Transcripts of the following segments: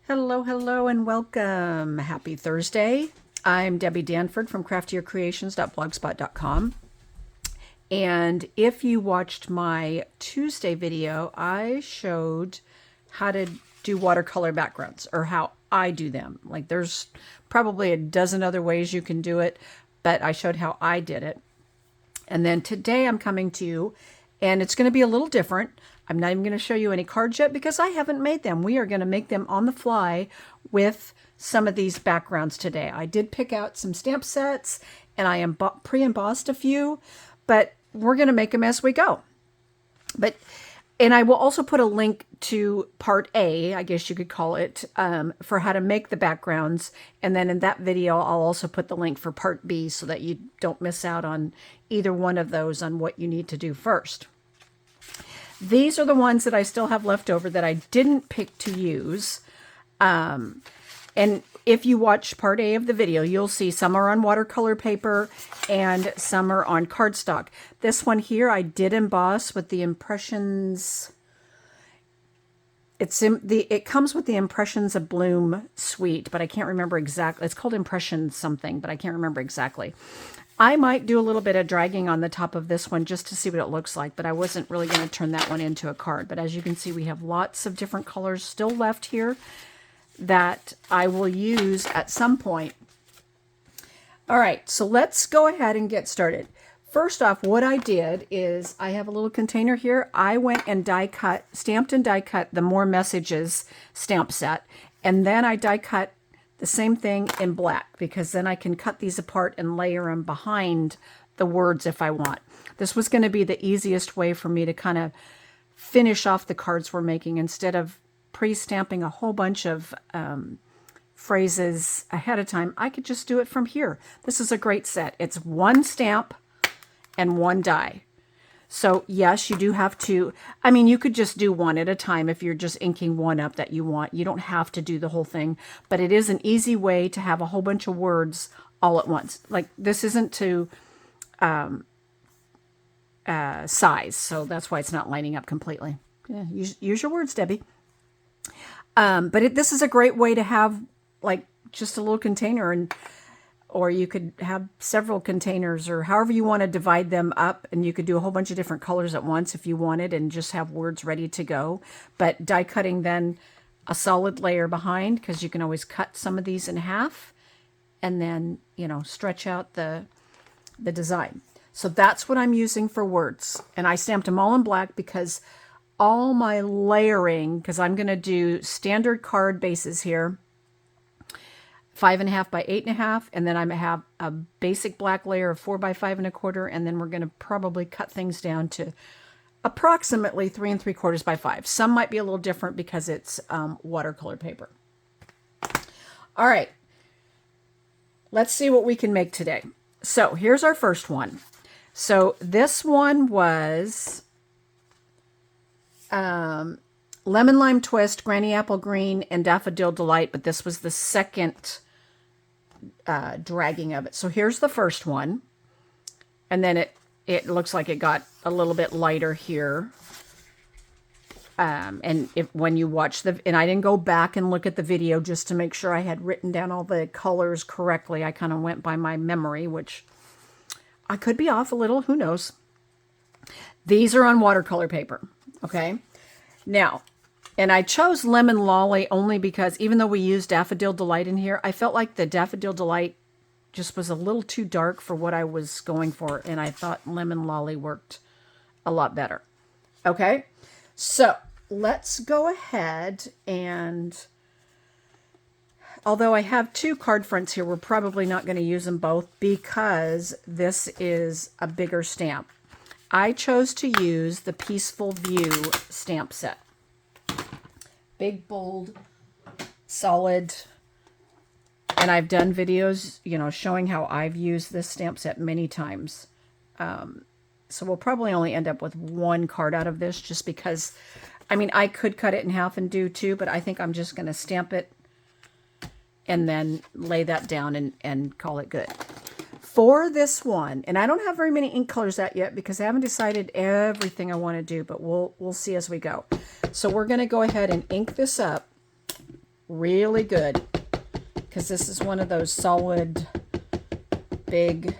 Hello, hello, and welcome. Happy Thursday. I'm Debbie Danford from craftiercreations.blogspot.com. And if you watched my Tuesday video, I showed how to do watercolor backgrounds, or how I do them. Like, there's probably a dozen other ways you can do it, but I showed how I did it. And then today I'm coming to you, and it's going to be a little different. I'm not even going to show you any cards yet because I haven't made them. We are going to make them on the fly with some of these backgrounds today. I did pick out some stamp sets, and I pre-embossed a few, but we're going to make them as we go. And I will also put a link to part A, I guess you could call it, for how to make the backgrounds. And then in that video, I'll also put the link for part B so that you don't miss out on either one of those on what you need to do first. These are the ones that I still have left over that I didn't pick to use. And if you watch part A of the video, you'll see some are on watercolor paper and some are on cardstock. This one here I did emboss with the Impressions. It comes with the Impressions of Bloom suite, but I can't remember exactly. It's called Impressions something, but I can't remember exactly. I might do a little bit of dragging on the top of this one just to see what it looks like, but I wasn't really going to turn that one into a card. But as you can see, we have lots of different colors still left here that I will use at some point. All right, so let's go ahead and get started. First off, what I did is I have a little container here. I went and stamped and die cut the More Messages stamp set, and then I die cut the same thing in black, because then I can cut these apart and layer them behind the words if I want. This was going to be the easiest way for me to kind of finish off the cards we're making instead of pre-stamping a whole bunch of phrases ahead of time. I could just do it from here. This is a great set. It's one stamp and one die. So yes, you do have to, I mean, you could just do one at a time if you're just inking one up that you want. You don't have to do the whole thing, but it is an easy way to have a whole bunch of words all at once. Like, this isn't to size, so that's why it's not lining up completely. Yeah, use your words, Debbie. But this is a great way to have like just a little container, or you could have several containers, or however you want to divide them up, and you could do a whole bunch of different colors at once if you wanted and just have words ready to go. But die cutting then a solid layer behind, because you can always cut some of these in half and then, you know, stretch out the design. So that's what I'm using for words. And I stamped them all in black because all my layering, because I'm going to do standard card bases here, 5.5 by 8.5, and then I'm going to have a basic black layer of 4 by 5.25, and then we're going to probably cut things down to approximately 3 3/4 by 5. Some might be a little different because it's watercolor paper. All right, let's see what we can make today. So here's our first one. So this one was Lemon Lime Twist, Granny Apple Green, and Daffodil Delight, but this was the second dragging of it. So here's the first one, and then it looks like it got a little bit lighter here. And when you watch and I didn't go back and look at the video just to make sure I had written down all the colors correctly. I kind of went by my memory, which I could be off a little, who knows. These are on watercolor paper, okay? Now, and I chose Lemon Lolly only because even though we used Daffodil Delight in here, I felt like the Daffodil Delight just was a little too dark for what I was going for, and I thought Lemon Lolly worked a lot better. Okay, so let's go ahead and, although I have two card fronts here, we're probably not going to use them both because this is a bigger stamp. I chose to use the Peaceful View stamp set. Big, bold, solid. And I've done videos, you know, showing how I've used this stamp set many times. So we'll probably only end up with one card out of this just because, I mean, I could cut it in half and do two, but I think I'm just going to stamp it and then lay that down and call it good. For this one, and I don't have very many ink colors out yet because I haven't decided everything I want to do, but we'll see as we go. So we're going to go ahead and ink this up really good, because this is one of those solid, big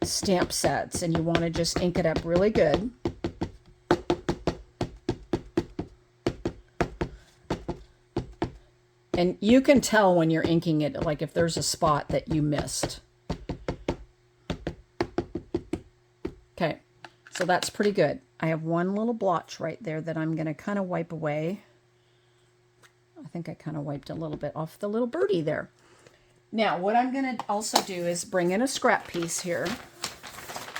stamp sets, and you want to just ink it up really good. And you can tell when you're inking it, like if there's a spot that you missed. Okay, so that's pretty good. I have one little blotch right there that I'm going to kind of wipe away. I think I kind of wiped a little bit off the little birdie there. Now, what I'm going to also do is bring in a scrap piece here,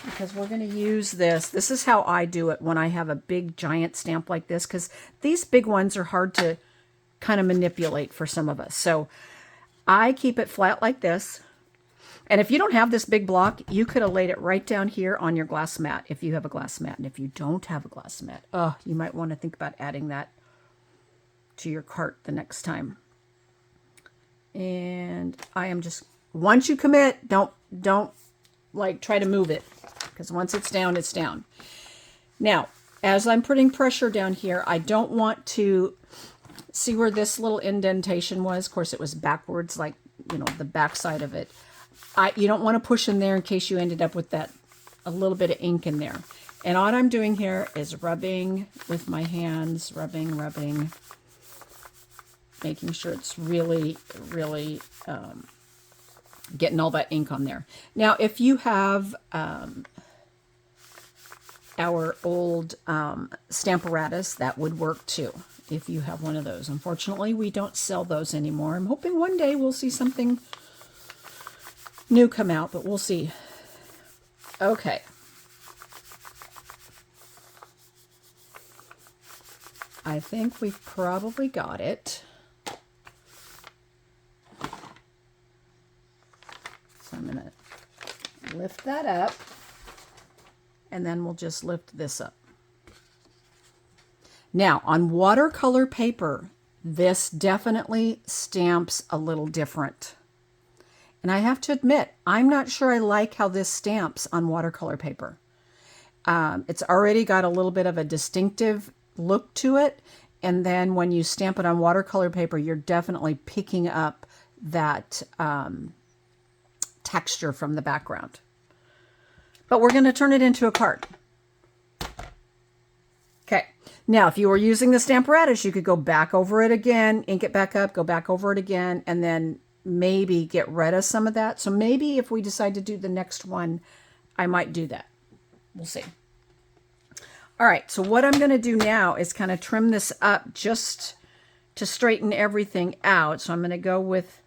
because we're going to use this. This is how I do it when I have a big giant stamp like this, because these big ones are hard to kind of manipulate for some of us. So I keep it flat like this. And if you don't have this big block, you could have laid it right down here on your glass mat if you have a glass mat. And if you don't have a glass mat, you might want to think about adding that to your cart the next time. And I am just, once you commit, don't like try to move it, because once it's down, it's down. Now, as I'm putting pressure down here, I don't want to see where this little indentation was. Of course, it was backwards, like, you know, the back side of it. You don't want to push in there in case you ended up with that, a little bit of ink in there. And all I'm doing here is rubbing with my hands, rubbing, making sure it's really, really getting all that ink on there. Now, if you have our old Stamparatus, that would work too, if you have one of those. Unfortunately, we don't sell those anymore. I'm hoping one day we'll see something new come out, but we'll see. Okay. I think we've probably got it. So I'm going to lift that up, and then we'll just lift this up. Now, on watercolor paper, this definitely stamps a little different. And I have to admit, I'm not sure I like how this stamps on watercolor paper. It's already got a little bit of a distinctive look to it. And then when you stamp it on watercolor paper, you're definitely picking up that texture from the background. But we're going to turn it into a card. Okay. Now, if you were using the Stamparatus, you could go back over it again, ink it back up, go back over it again, and then maybe get rid of some of that. So maybe if we decide to do the next one, I might do that. We'll see. All right, so what I'm going to do now is kind of trim this up just to straighten everything out. So I'm going to go with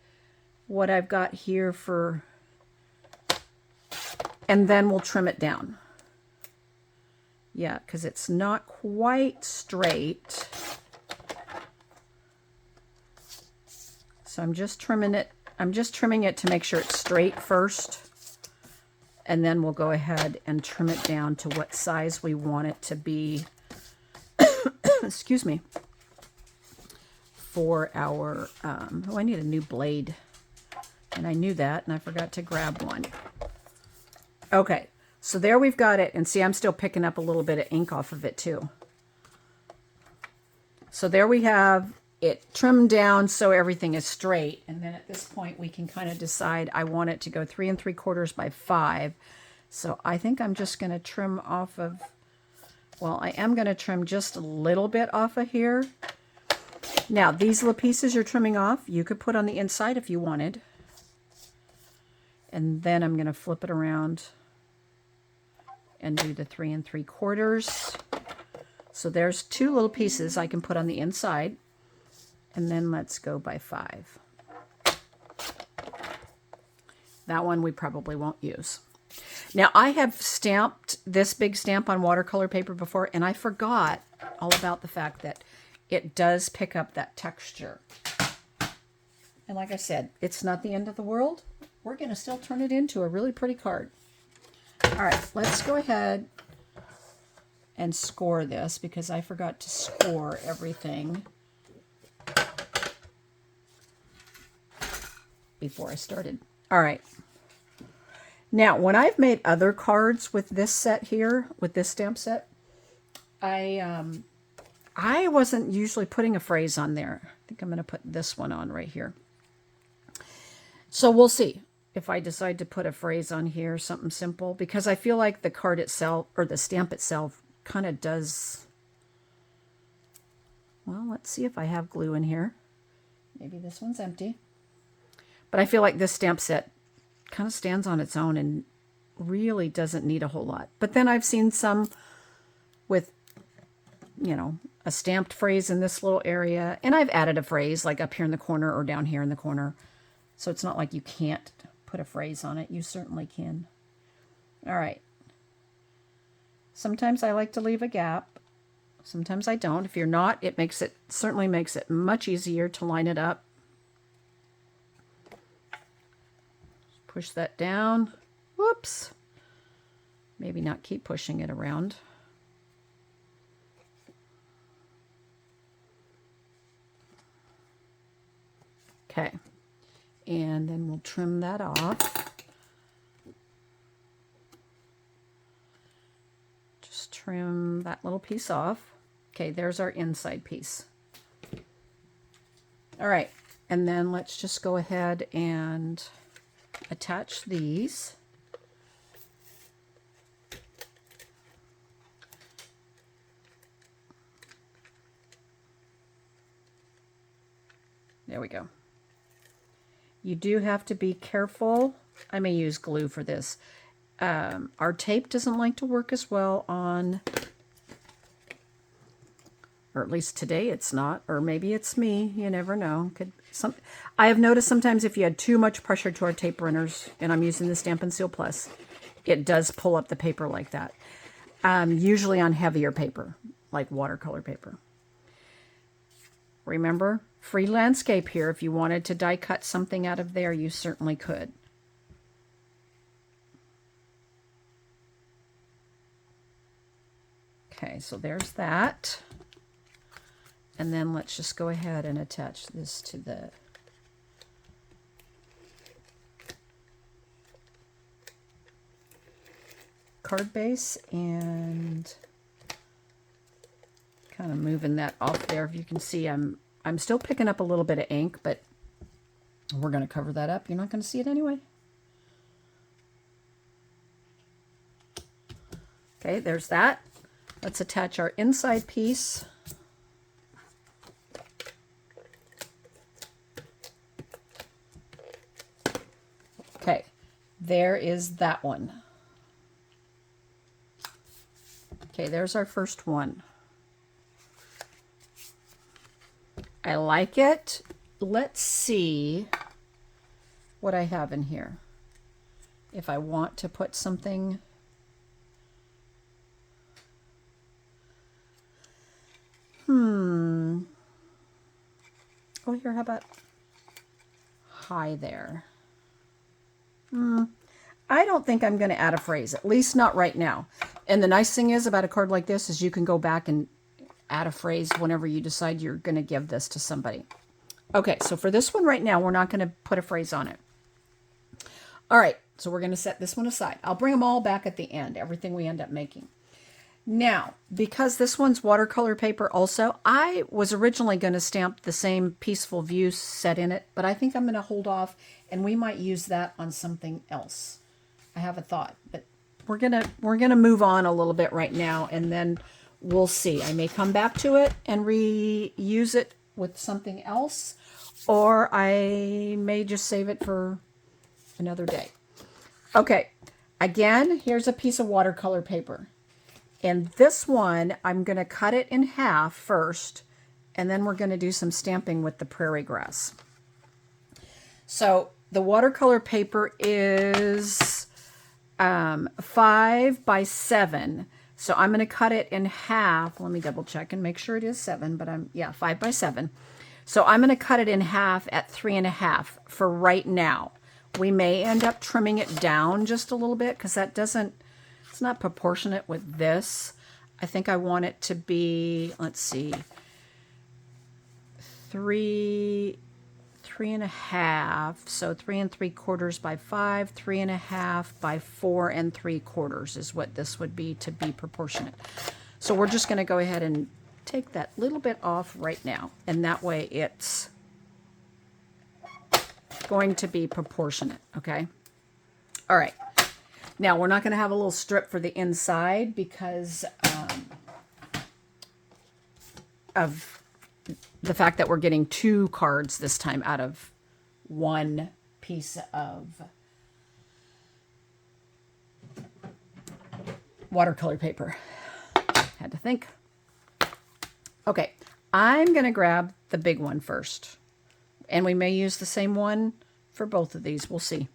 what I've got here for, and then we'll trim it down. Yeah, because it's not quite straight. So I'm just trimming it. I'm just trimming it to make sure it's straight first. And then we'll go ahead and trim it down to what size we want it to be. Excuse me. For our, I need a new blade. And I knew that, and I forgot to grab one. Okay, so there we've got it. And see, I'm still picking up a little bit of ink off of it too. So there we have it trimmed down so everything is straight. And then at this point we can kind of decide I want it to go 3 3/4 by 5. So I think I'm just going to trim off of, well, I am going to trim just a little bit off of here. Now these little pieces you're trimming off, you could put on the inside if you wanted. And then I'm going to flip it around and do the 3 3/4. So there's 2 little pieces I can put on the inside. And then let's go by 5. That one we probably won't use. Now I have stamped this big stamp on watercolor paper before, and I forgot all about the fact that it does pick up that texture. And like I said, it's not the end of the world. We're going to still turn it into a really pretty card. All right, let's go ahead and score this, because I forgot to score everything before I started. All right. Now, when I've made other cards with this set here, with this stamp set, I wasn't usually putting a phrase on there. think I'm going to put this one on right here. So we'll see if I decide to put a phrase on here, something simple, because I feel like the card itself, or the stamp itself, kind of does. Well, let's see if I have glue in here. Maybe this one's empty. But I feel like this stamp set kind of stands on its own and really doesn't need a whole lot. But then I've seen some with, you know, a stamped phrase in this little area. And I've added a phrase like up here in the corner or down here in the corner. So it's not like you can't put a phrase on it. You certainly can. All right. Sometimes I like to leave a gap. Sometimes I don't. If you're not, it certainly makes it much easier to line it up. Push that down. Whoops. Maybe not keep pushing it around. Okay. And then we'll trim that off. Just trim that little piece off. Okay, there's our inside piece. All right, and then let's just go ahead and attach these. There we go. You do have to be careful. I may use glue for this. Our tape doesn't like to work as well on, or at least today it's not, or maybe it's me. You never know. I have noticed sometimes if you add too much pressure to our tape runners, and I'm using the Stampin' Seal Plus, it does pull up the paper like that. Usually on heavier paper, like watercolor paper. Remember, free landscape here. If you wanted to die cut something out of there, you certainly could. Okay, so there's that. And then let's just go ahead and attach this to the card base and kind of moving that off there. If you can see, I'm still picking up a little bit of ink, but we're going to cover that up. You're not going to see it anyway. Okay, there's that. Let's attach our inside piece. Okay, there is that one. Okay, there's our first one. I like it. Let's see what I have in here. If I want to put something. Oh, here, how about hi there? I don't think I'm going to add a phrase, at least not right now. And the nice thing is about a card like this is you can go back and add a phrase whenever you decide you're going to give this to somebody. Okay, so for this one right now, we're not going to put a phrase on it. All right, so we're going to set this one aside. I'll bring them all back at the end, everything we end up making. Now, because this one's watercolor paper also, I was originally going to stamp the same Peaceful View set in it, but I think I'm going to hold off, and we might use that on something else. I have a thought, but we're gonna move on a little bit right now, and then we'll see. I may come back to it and reuse it with something else, or I may just save it for another day. Okay, again, here's a piece of watercolor paper. And this one, I'm going to cut it in half first, and then we're going to do some stamping with the prairie grass. So the watercolor paper is 5 by 7. So I'm going to cut it in half. Let me double check and make sure it is 7, but 5 by 7. So I'm going to cut it in half at 3.5 for right now. We may end up trimming it down just a little bit because it's not proportionate with this. I think I want it to be, let's see, 3.5. So 3 3/4 by 5, 3.5 by 4 3/4 is what this would be to be proportionate. So we're just going to go ahead and take that little bit off right now, and that way it's going to be proportionate, okay? All right. Now, we're not going to have a little strip for the inside because of the fact that we're getting 2 cards this time out of 1 piece of watercolor paper. Had to think. Okay, I'm going to grab the big one first. And we may use the same one for both of these. We'll see.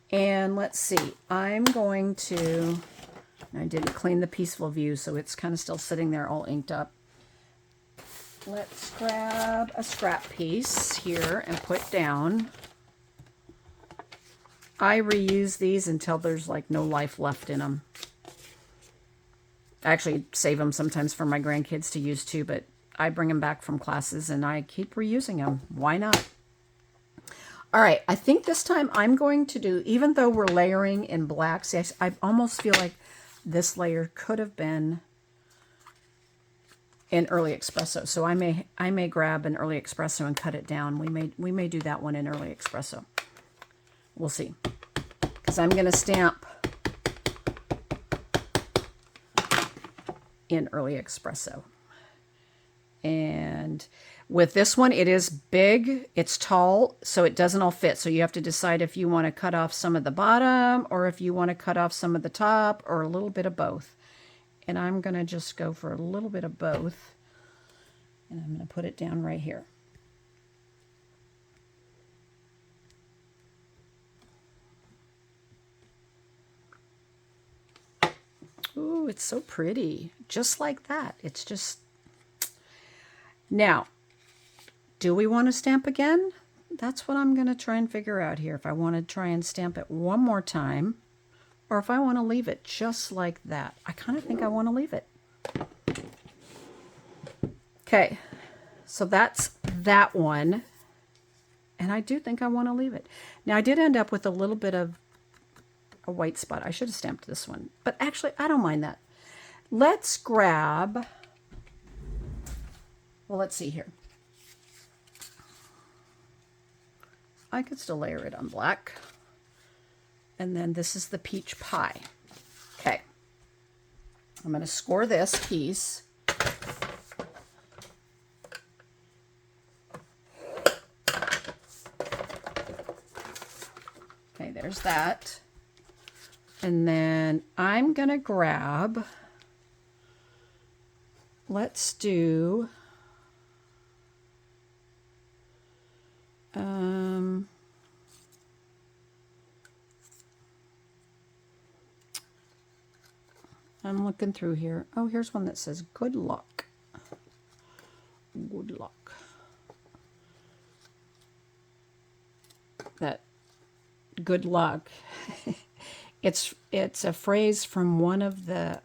And let's see. I'm going to... I didn't clean the Peaceful View, so it's kind of still sitting there all inked up. Let's grab a scrap piece here and put down. I reuse these until there's like no life left in them. I actually save them sometimes for my grandkids to use too, but I bring them back from classes and I keep reusing them. Why not? All right, I think this time I'm going to do, even though we're layering in black, see, I almost feel like this layer could have been in Early Espresso. So I may grab an Early Espresso and cut it down. We may do that one in Early Espresso. We'll see. Because I'm going to stamp in Early Espresso. And with this one, it is big, it's tall, so it doesn't all fit. So you have to decide if you want to cut off some of the bottom or if you want to cut off some of the top or a little bit of both. And I'm going to just go for a little bit of both. And I'm going to put it down right here. Ooh, it's so pretty. Just like that. It's just... Now, do we want to stamp again? That's what I'm going to try and figure out here. If I want to try and stamp it one more time, or if I want to leave it just like that. I kind of think I want to leave it. Okay, so that's that one. And I do think I want to leave it. Now, I did end up with a little bit of a white spot. I should have stamped this one. But actually, I don't mind that. Let's grab... Well, let's see here. I could still layer it on black. And then this is the peach pie. Okay. I'm going to score this piece. Okay, there's that. And then I'm going to grab, let's do... I'm looking through here. Oh, here's one that says good luck. Good luck. That good luck. It's a phrase from one of the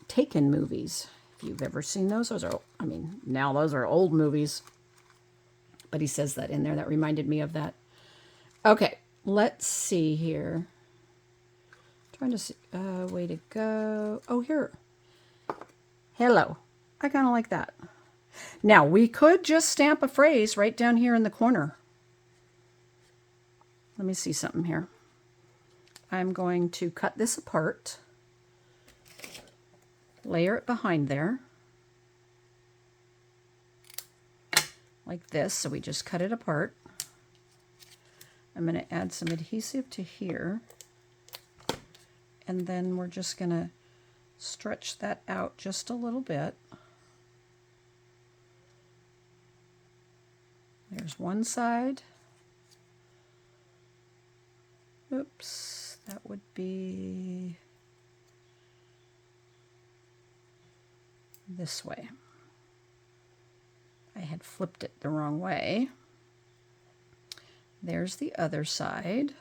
Taken movies. If you've ever seen those are, I mean, now those are old movies. But he says that in there. That reminded me of that. Okay, let's see here. Trying to see, way to go. Oh, here. Hello. I kind of like that. Now, we could just stamp a phrase right down here in the corner. Let me see something here. I'm going to cut this apart. Layer it behind there. Like this, so we just cut it apart. I'm going to add some adhesive to here. And then we're just going to stretch that out just a little bit. There's one side. Oops, that would be this way. I had flipped it the wrong way. There's the other side.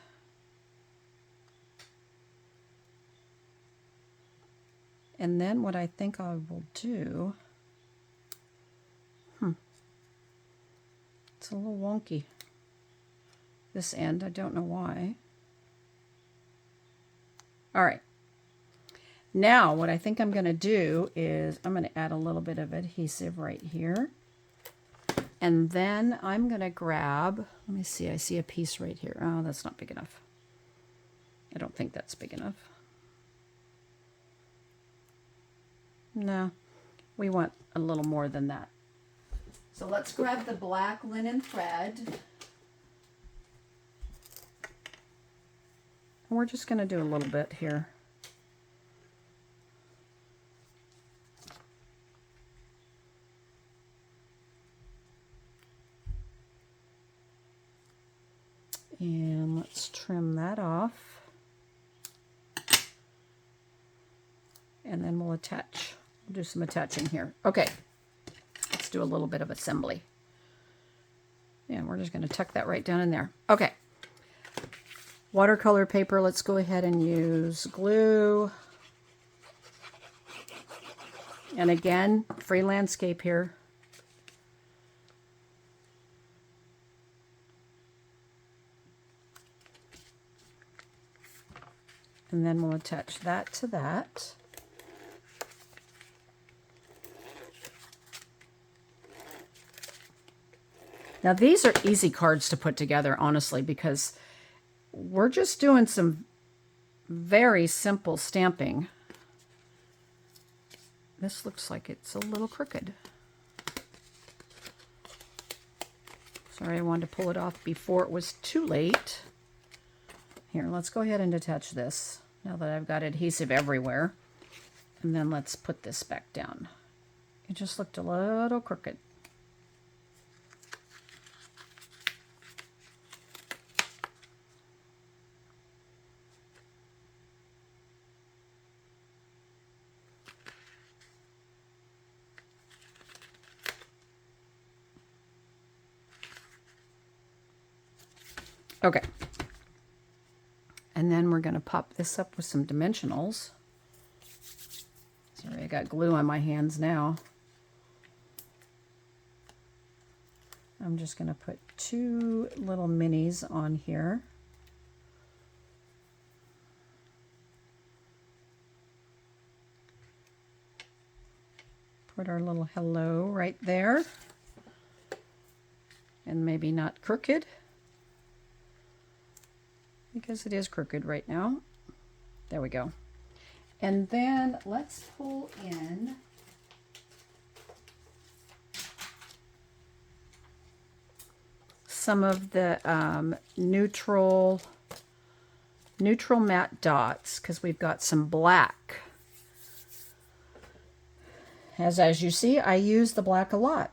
And then what I think I will do, it's a little wonky. This end, I don't know why. All right. Now, what I think I'm going to do is I'm going to add a little bit of adhesive right here. And then I'm going to grab, let me see, I see a piece right here. Oh, that's not big enough. I don't think that's big enough. No, we want a little more than that. So let's grab the black linen thread. And we're just going to do a little bit here. And let's trim that off. And then we'll attach. We'll do some attaching here. Okay, let's do a little bit of assembly. And we're just going to tuck that right down in there. Okay. Watercolor paper, let's go ahead and use glue. And again, free landscape here. And then we'll attach that to that. Now these are easy cards to put together, honestly, because we're just doing some very simple stamping. This looks like it's a little crooked. Sorry, I wanted to pull it off before it was too late. Here, let's go ahead and attach this now that I've got adhesive everywhere. And then let's put this back down. It just looked a little crooked. Okay. And then we're going to pop this up with some dimensionals. Sorry, I got glue on my hands now. I'm just going to put 2 little minis on here. Put our little hello right there. And maybe not crooked, because it is crooked right now. There we go. And then let's pull in some of the neutral matte dots, because we've got some black. As you see, I use the black a lot.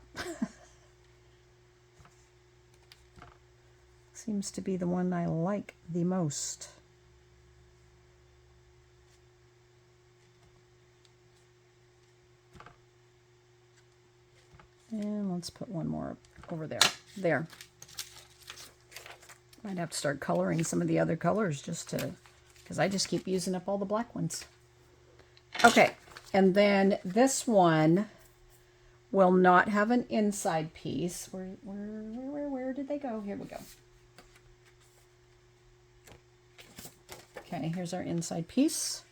Seems to be the one I like the most. And let's put one more over there. There. Might have to start coloring some of the other colors just to, because I just keep using up all the black ones. Okay, and then this one will not have an inside piece. Where did they go? Here we go. Okay, here's our inside piece.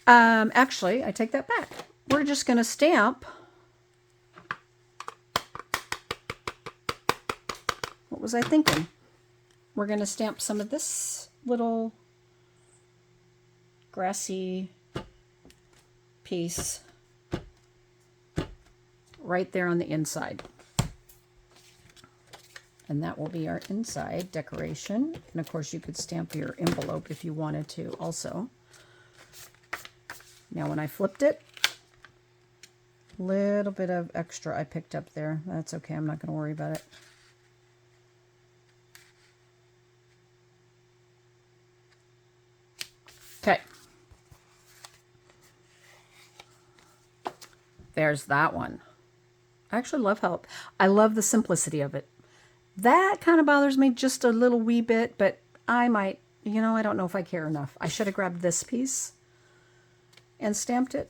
Actually, I take that back. We're just going to stamp. What was I thinking? We're going to stamp some of this little grassy piece right there on the inside. And that will be our inside decoration. And of course you could stamp your envelope if you wanted to also. Now when I flipped it, a little bit of extra I picked up there. That's okay, I'm not going to worry about it. Okay. There's that one. I actually love how, I love the simplicity of it. That kind of bothers me just a little wee bit, but I might, you know, I don't know if I care enough. I should have grabbed this piece and stamped it,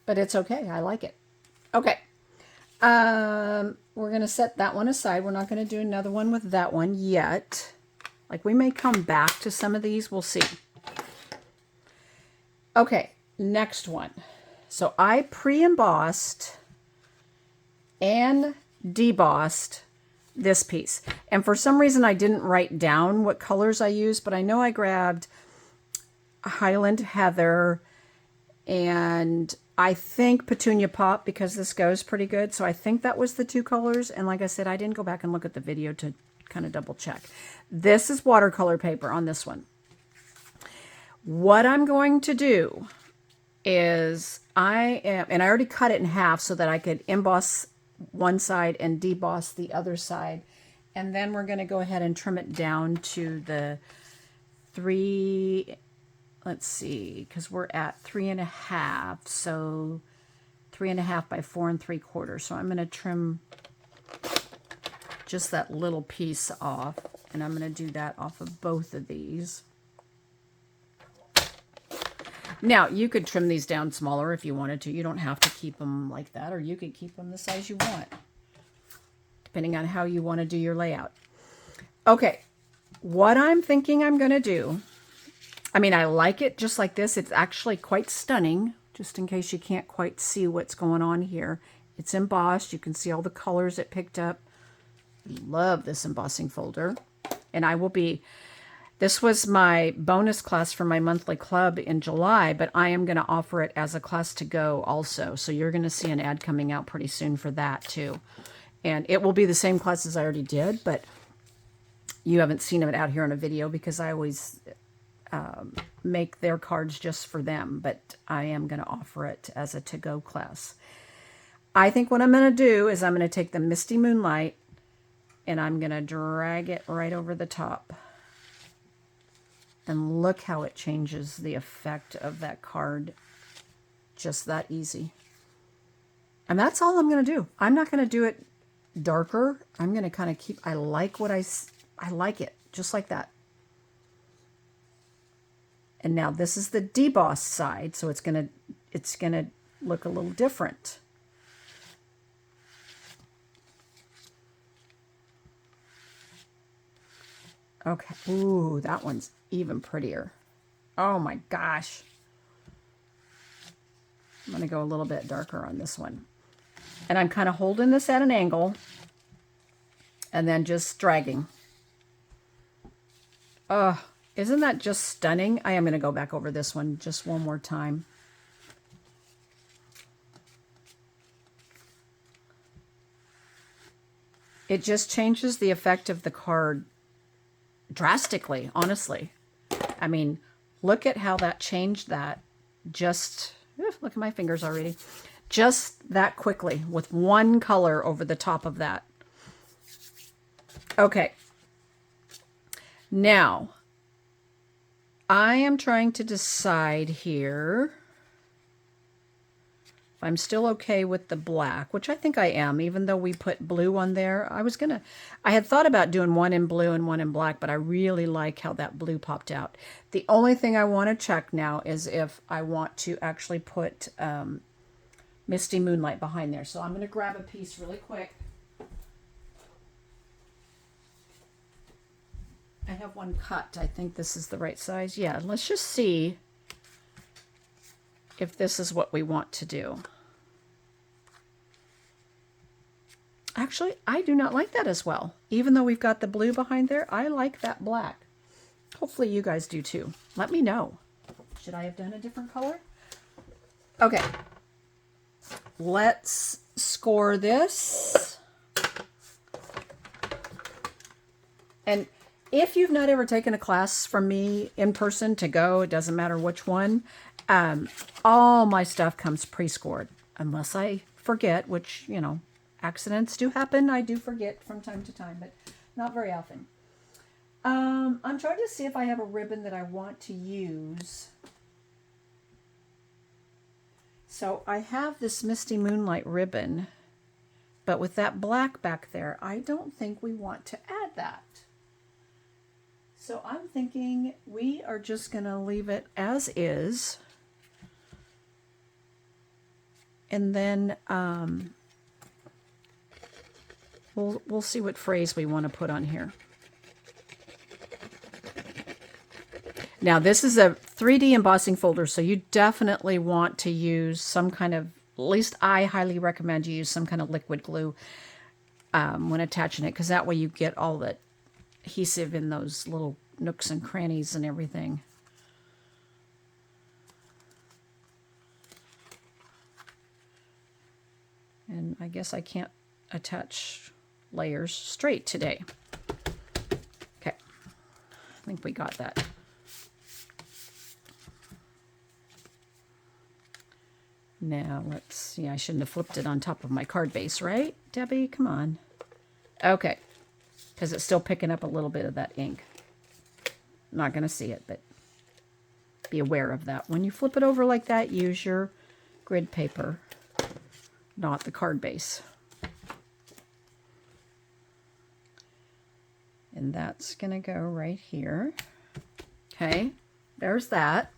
but it's okay. I like it. Okay. We're going to set that one aside. We're not going to do another one with that one yet. Like, we may come back to some of these. We'll see. Okay, next one. So I pre-embossed and debossed this piece. And for some reason I didn't write down what colors I used, but I know I grabbed Highland Heather and I think Petunia Pop because this goes pretty good. So I think that was the two colors. And like I said, I didn't go back and look at the video to kind of double check. This is watercolor paper on this one. What I'm going to do is and I already cut it in half so that I could emboss one side and deboss the other side. And then we're going to go ahead and trim it down to the 3, let's see, because we're at 3.5. So 3.5 by 4 3/4. So I'm going to trim just that little piece off. And I'm going to do that off of both of these. Now, you could trim these down smaller if you wanted to. You don't have to keep them like that, or you could keep them the size you want, depending on how you want to do your layout. Okay, what I'm thinking I'm going to do, I mean, I like it just like this. It's actually quite stunning, just in case you can't quite see what's going on here. It's embossed. You can see all the colors it picked up. Love this embossing folder. And I will be... This was my bonus class for my monthly club in July, but I am going to offer it as a class to go also. So you're going to see an ad coming out pretty soon for that too. And it will be the same class as I already did, but you haven't seen it out here on a video because I always make their cards just for them. But I am going to offer it as a to-go class. I think what I'm going to do is I'm going to take the Misty Moonlight and I'm going to drag it right over the top. And look how it changes the effect of that card. Just that easy. And that's all I'm going to do. I'm not going to do it darker. I'm going to kind of keep... I like what I like it. Just like that. And now this is the deboss side. So it's going to look a little different. Okay. Ooh, that one's even prettier. Oh my gosh. I'm going to go a little bit darker on this one. And I'm kind of holding this at an angle and then just dragging. Isn't that just stunning? I am going to go back over this one just one more time. It just changes the effect of the card drastically, honestly. I mean, look at how that changed that. Just, look at my fingers already. Just that quickly with one color over the top of that. Okay. Now, I am trying to decide here if I'm still okay with the black, which I think I am, even though we put blue on there. I had thought about doing one in blue and one in black, but I really like how that blue popped out. The only thing I want to check now is if I want to actually put Misty Moonlight behind there. So I'm going to grab a piece really quick. I have one cut. I think this is the right size. Yeah, let's just see if this is what we want to do. Actually, I do not like that as well. Even though we've got the blue behind there, I like that black. Hopefully you guys do too. Let me know. Should I have done a different color? Okay. Let's score this. And if you've not ever taken a class from me in person to go, it doesn't matter which one, all my stuff comes pre-scored. Unless I forget, which, you know, accidents do happen. I do forget from time to time, but not very often. I'm trying to see if I have a ribbon that I want to use. So I have this Misty Moonlight ribbon, but with that black back there, I don't think we want to add that. So I'm thinking we are just going to leave it as is. And then we'll see what phrase we want to put on here. Now this is a 3D embossing folder, so you definitely want to use some kind of, at least I highly recommend you use some kind of liquid glue when attaching it, because that way you get all the adhesive in those little nooks and crannies and everything. And I guess I can't attach layers straight today. Okay, I think we got that. Now let's see, I shouldn't have flipped it on top of my card base, right, Debbie? Come on. Okay, because it's still picking up a little bit of that ink. I'm not going to see it, but be aware of that. When you flip it over like that, use your grid paper, not the card base. And that's going to go right here. Okay, there's that.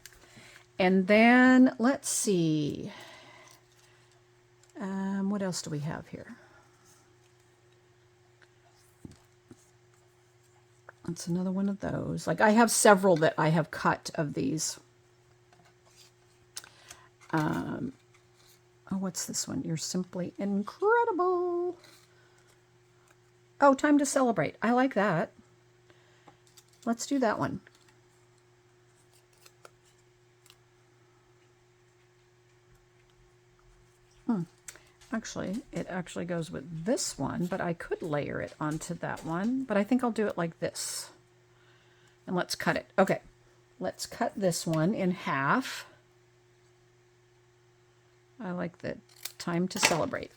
And then let's see. What else do we have here? That's another one of those. Like, I have several that I have cut of these. Oh, what's this one? You're simply incredible. Oh, time to celebrate. I like that. Let's do that one. Actually, it actually goes with this one, but I could layer it onto that one, but I think I'll do it like this. And let's cut it. Okay, let's cut this one in half. I like the time to celebrate.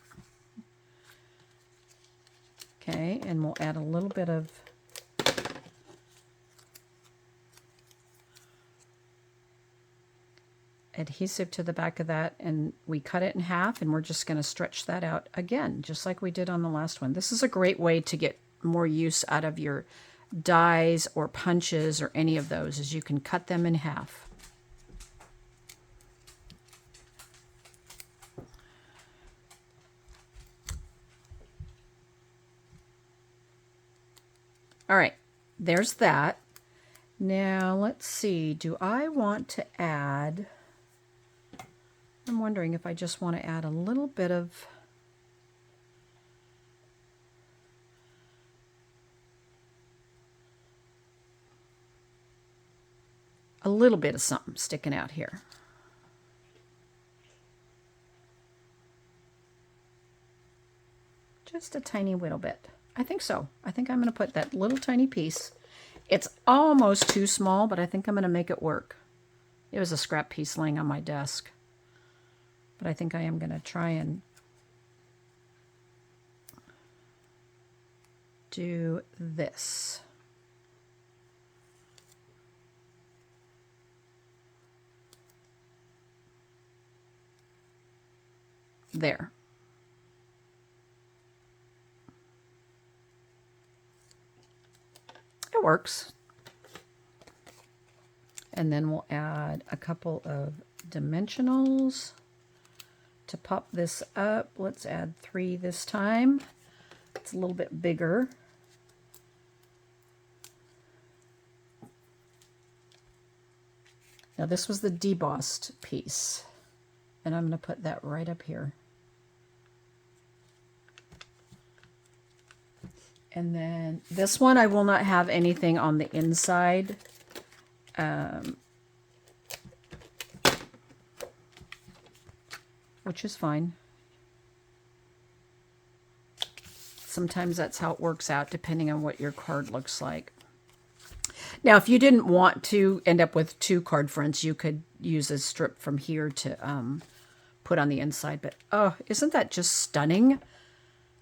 Okay, and we'll add a little bit of adhesive to the back of that, and we cut it in half, and we're just going to stretch that out again, just like we did on the last one. This is a great way to get more use out of your dies or punches or any of those, is you can cut them in half. All right, there's that. Now let's see, do I want to add, I'm wondering if I just want to add a little bit of something sticking out here. Just a tiny little bit. I think so. I think I'm going to put that little tiny piece. It's almost too small, but I think I'm going to make it work. It was a scrap piece laying on my desk. But I think I am going to try and do this. There. It works. And then we'll add a couple of dimensionals to pop this up. Let's add 3 this time. It's a little bit bigger. Now this was the debossed piece, and I'm going to put that right up here. And then this one, I will not have anything on the inside. Which is fine. Sometimes that's how it works out, depending on what your card looks like. Now, if you didn't want to end up with 2 card fronts, you could use a strip from here to put on the inside. But, oh, isn't that just stunning?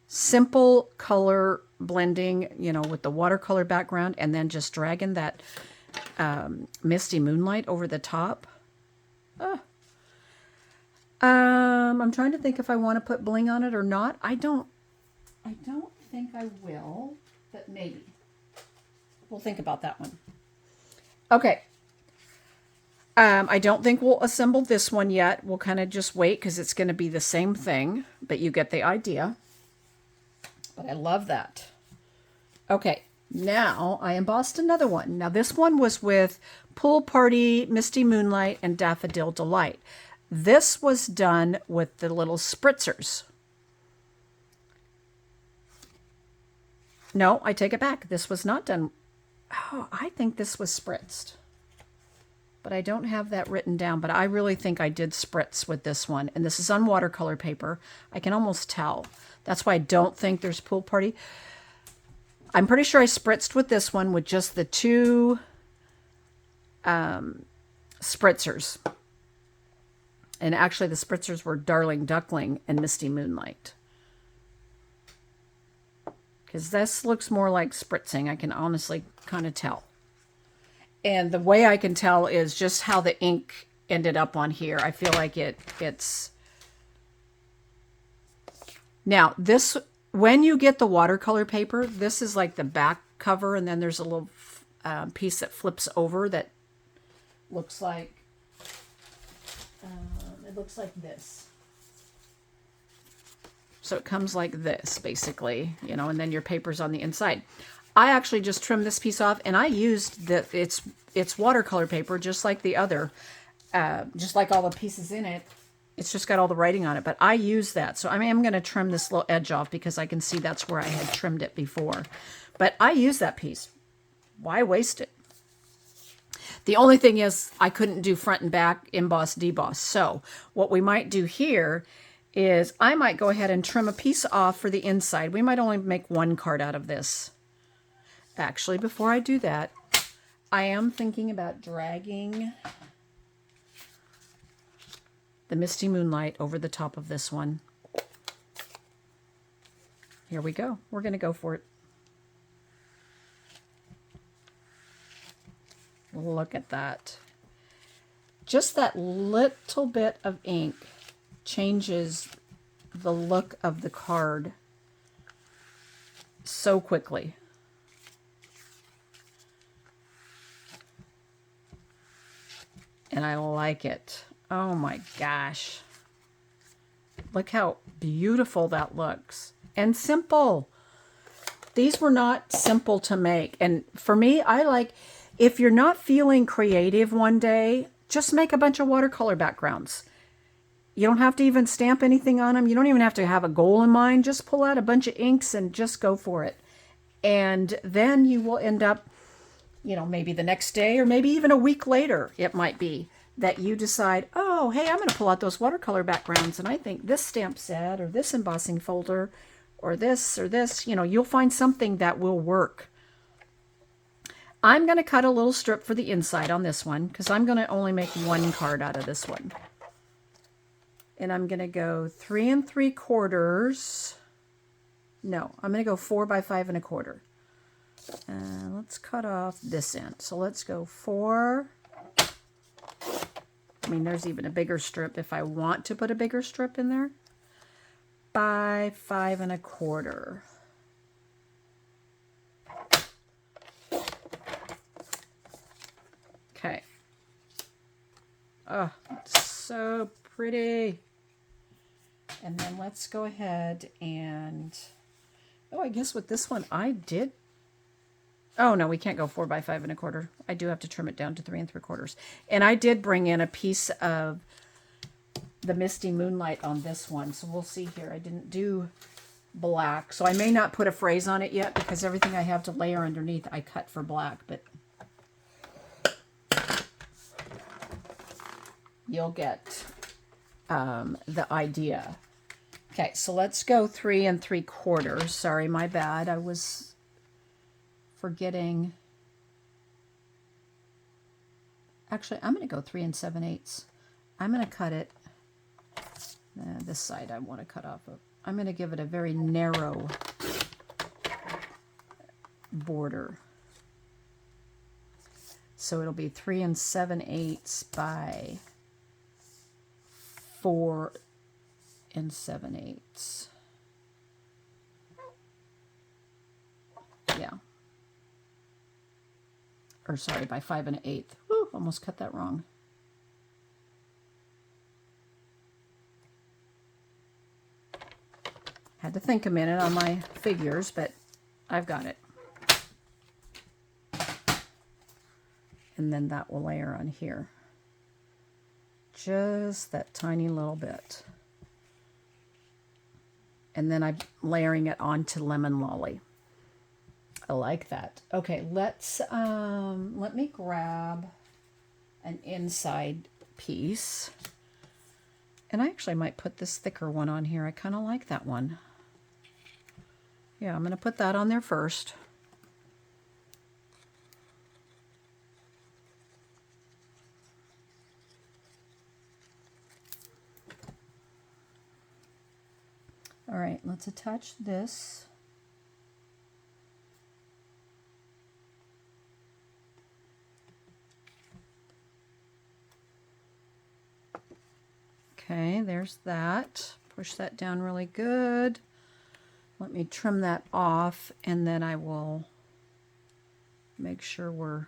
Simple color blending, you know, with the watercolor background, and then just dragging that misty moonlight over the top. I'm trying to think if I want to put bling on it or not. I don't think I will, but maybe. We'll think about that one. Okay. I don't think we'll assemble this one yet. We'll kind of just wait because it's going to be the same thing, but you get the idea. But I love that. Okay, now I embossed another one. Now this one was with Pool Party, Misty Moonlight, and Daffodil Delight. This was done with the little spritzers. No, I take it back. This was not done. Oh, I think this was spritzed. But I don't have that written down. But I really think I did spritz with this one. And this is on watercolor paper. I can almost tell. That's why I don't think there's Pool Party. I'm pretty sure I spritzed with this one with just the two spritzers. And actually the spritzers were Darling Duckling and Misty Moonlight. Because this looks more like spritzing. I can honestly kind of tell. And the way I can tell is just how the ink ended up on here. I feel like it's... Now, this, when you get the watercolor paper, this is like the back cover, and then there's a little piece that flips over that looks like, it looks like this. So it comes like this, basically, you know, and then your paper's on the inside. I actually just trimmed this piece off, and I used it's watercolor paper, just like the other, just like all the pieces in it. It's just got all the writing on it, but I use that. So I am going to trim this little edge off because I can see that's where I had trimmed it before. But I use that piece. Why waste it? The only thing is I couldn't do front and back, emboss, deboss. So what we might do here is I might go ahead and trim a piece off for the inside. We might only make one card out of this. Actually, before I do that, I am thinking about dragging the Misty Moonlight over the top of this one. Here we go. We're going to go for it. Look at that. Just that little bit of ink changes the look of the card so quickly. And I like it. Oh my gosh. Look how beautiful that looks. And simple. These were not simple to make. And for me, I like, if you're not feeling creative one day, just make a bunch of watercolor backgrounds. You don't have to even stamp anything on them. You don't even have to have a goal in mind. Just pull out a bunch of inks and just go for it. And then you will end up, you know, maybe the next day or maybe even a week later, it might be that you decide, oh, hey, I'm going to pull out those watercolor backgrounds. And I think this stamp set or this embossing folder or this, you know, you'll find something that will work. I'm going to cut a little strip for the inside on this one because I'm going to only make one card out of this one. And I'm going to go 3 3/4. No, I'm going to go 4 by 5 1/4. Let's cut off this end. So let's go 4. I mean, there's even a bigger strip if I want to put a bigger strip in there. By 5 1/4. Okay. Oh, it's so pretty. And then let's go ahead and, oh, I guess with this one I did. Oh no, we can't go 4 by 5 1/4. I do have to trim it down to 3 3/4. And I did bring in a piece of the Misty Moonlight on this one. So we'll see here. I didn't do black. So I may not put a phrase on it yet because everything I have to layer underneath I cut for black. But you'll get the idea. Okay, so let's go 3 3/4. Sorry, my bad. I was forgetting. Actually, I'm going to go 3 7/8. I'm going to cut it. This side I want to cut off of. I'm going to give it a very narrow border. So it'll be 3 7/8 by 4 7/8. Yeah. Or sorry, by 5 1/8. Whew, almost cut that wrong. Had to think a minute on my figures, but I've got it. And then that will layer on here. Just that tiny little bit. And then I'm layering it onto Lemon Lolly. I like that. Okay, let me grab an inside piece. And I actually might put this thicker one on here. I kind of like that one. Yeah, I'm going to put that on there first. All right, let's attach this. Okay, there's that. Push that down really good. Let me trim that off, and then I will make sure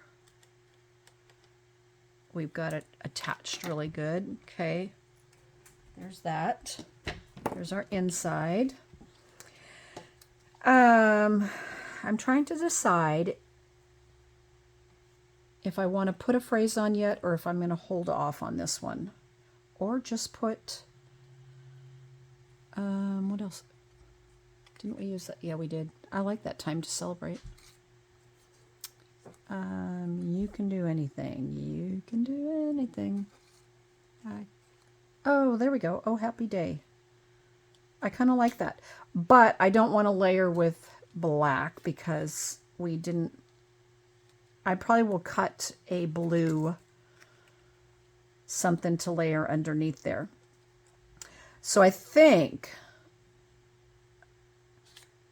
we've got it attached really good. Okay, there's that. There's our inside. I'm trying to decide if I want to put a phrase on yet, or if I'm going to hold off on this one. Or just put, what else? Didn't we use that? Yeah, we did. I like that time to celebrate. You can do anything. You can do anything. Oh, there we go. Oh, happy day. I kind of like that. But I don't want to layer with black because we didn't. I probably will cut a blue something to layer underneath there. So I think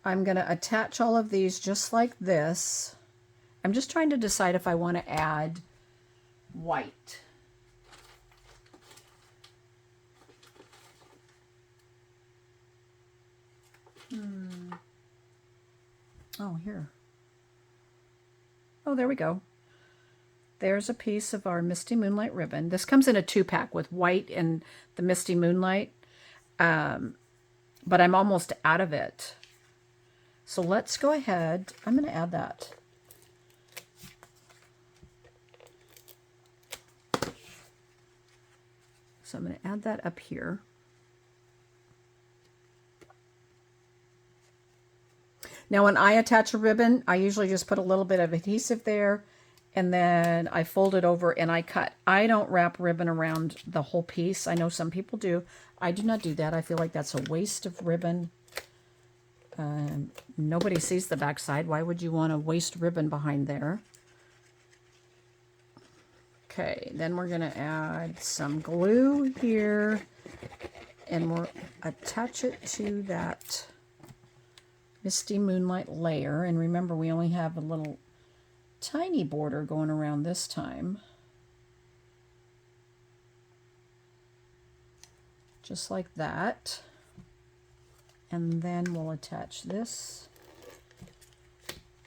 I'm going to attach all of these just like this. I'm just trying to decide if I want to add white. Oh, here. Oh, there we go. There's a piece of our Misty Moonlight ribbon. This comes in a 2-pack with white and the Misty Moonlight. But I'm almost out of it. So let's go ahead. I'm going to add that. So I'm going to add that up here. Now when I attach a ribbon, I usually just put a little bit of adhesive there, and then I fold it over and I cut. I don't wrap ribbon around the whole piece. I know some people do. I do not do that. I feel like that's a waste of ribbon. Nobody sees the back side. Why would you want to waste ribbon behind there? Okay, then we're going to add some glue here, and we'll attach it to that Misty Moonlight layer. And remember, we only have a little tiny border going around this time. Just like that. And then we'll attach this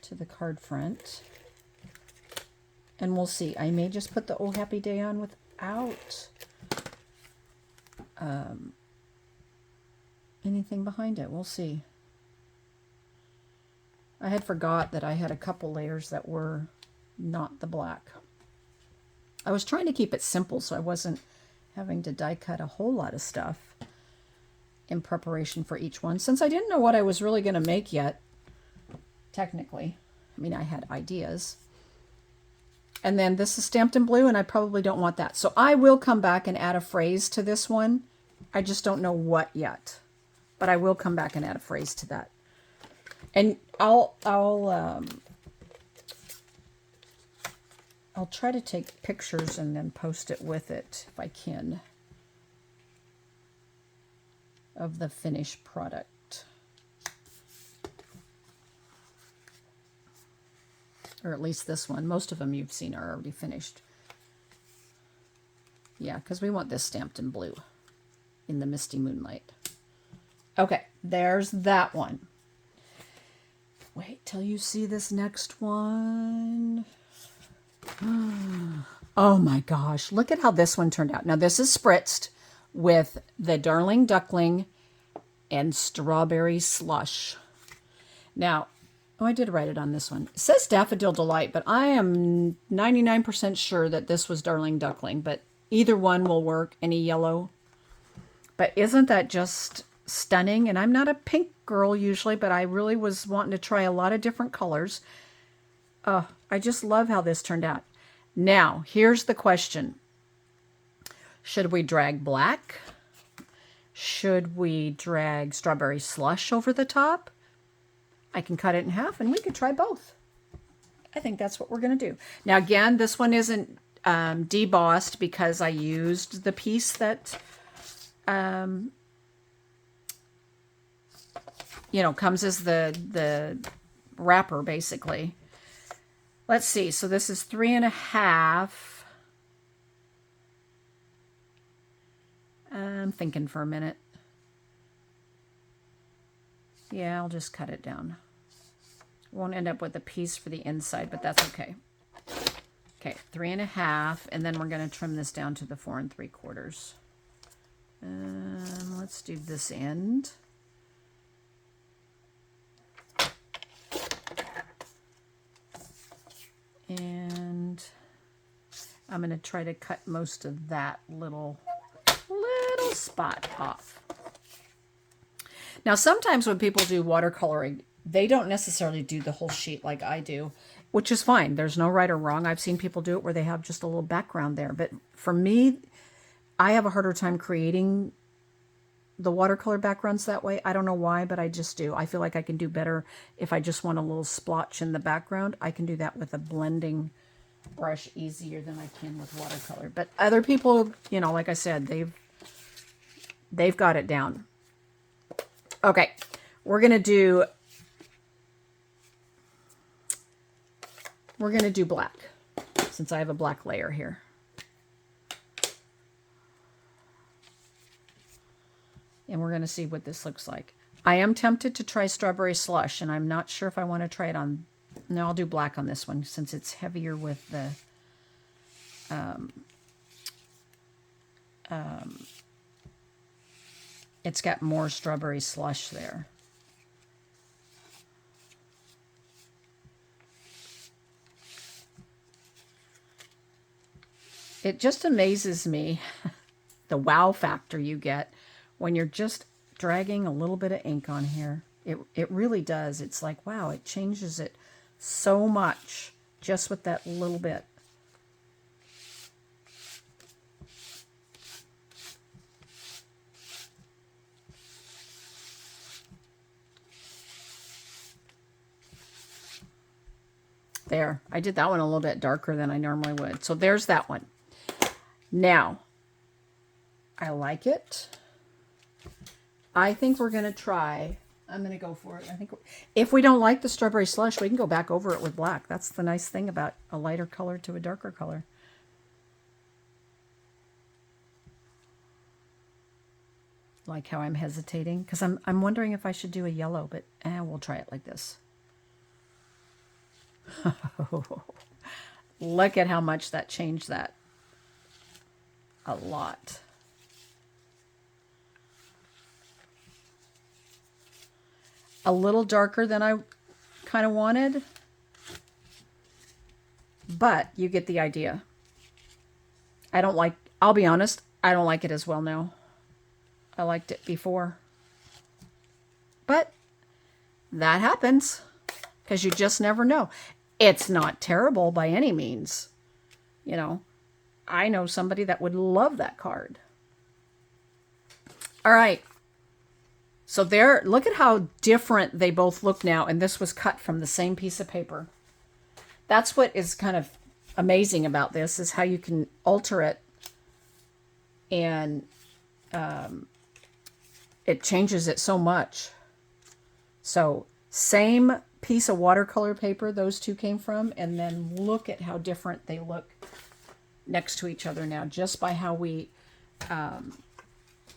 to the card front. And we'll see. I may just put the Oh Happy Day on without anything behind it. We'll see. I had forgot that I had a couple layers that were not the black. I was trying to keep it simple so I wasn't having to die cut a whole lot of stuff in preparation for each one, since I didn't know what I was really going to make yet, technically. I mean, I had ideas. And then this is stamped in blue, and I probably don't want that. So I will come back and add a phrase to this one. I just don't know what yet. But I will come back and add a phrase to that. And I'll try to take pictures and then post it with it, if I can, of the finished product. Or at least this one. Most of them you've seen are already finished. Yeah, because we want this stamped in blue in the Misty Moonlight. Okay, there's that one. Wait till you see this next one. Oh my gosh, look at how this one turned out. Now this is spritzed with the Darling Duckling and Strawberry Slush. Now, Oh, I did write it on this one. It says Daffodil Delight, but I am 99% sure that this was Darling Duckling, but either one will work, any yellow. But isn't that just stunning? And I'm not a pink girl usually, but I really was wanting to try a lot of different colors. I just love how this turned out. Now, here's the question. Should we drag black? Should we drag Strawberry Slush over the top? I can cut it in half and we could try both. I think that's what we're going to do. Now, again, this one isn't debossed because I used the piece that, you know, comes as the wrapper, basically. Let's see. So this is 3.5. I'm thinking for a minute. Yeah, I'll just cut it down. Won't end up with a piece for the inside, but that's okay. Okay, 3.5, and then we're going to trim this down to the 4 3/4. Let's do this end. And I'm going to try to cut most of that little spot off. Now, sometimes when people do watercoloring, they don't necessarily do the whole sheet like I do, which is fine. There's no right or wrong. I've seen people do it where they have just a little background there. But for me, I have a harder time creating the watercolor backgrounds that way. I don't know why, but I just do. I feel like I can do better if I just want a little splotch in the background. I can do that with a blending brush easier than I can with watercolor. But other people, you know, like I said, they've got it down. Okay, we're gonna do black since I have a black layer here. And we're gonna see what this looks like. I am tempted to try Strawberry Slush, and I'm not sure if I want to try it on. No, I'll do black on this one since it's heavier with the it's got more Strawberry Slush there. It just amazes me the wow factor you get when you're just dragging a little bit of ink on here. It really does. It's like, wow, it changes it so much just with that little bit. There, I did that one a little bit darker than I normally would. So there's that one. Now, I like it. I think we're going to try, I'm going to go for it. I think if we don't like the Strawberry Slush, we can go back over it with black. That's the nice thing about a lighter color to a darker color. Like how I'm hesitating, because I'm wondering if I should do a yellow, but we'll try it like this. Look at how much that changed that. A lot. A little darker than I kind of wanted, but you get the idea. I'll be honest, I don't like it as well now. I liked it before. But that happens because you just never know. It's not terrible by any means. You know, I know somebody that would love that card. All right. So there, look at how different they both look now. And this was cut from the same piece of paper. That's what is kind of amazing about this, is how you can alter it. And it changes it so much. So same piece of watercolor paper those two came from, and then look at how different they look next to each other now, just by how we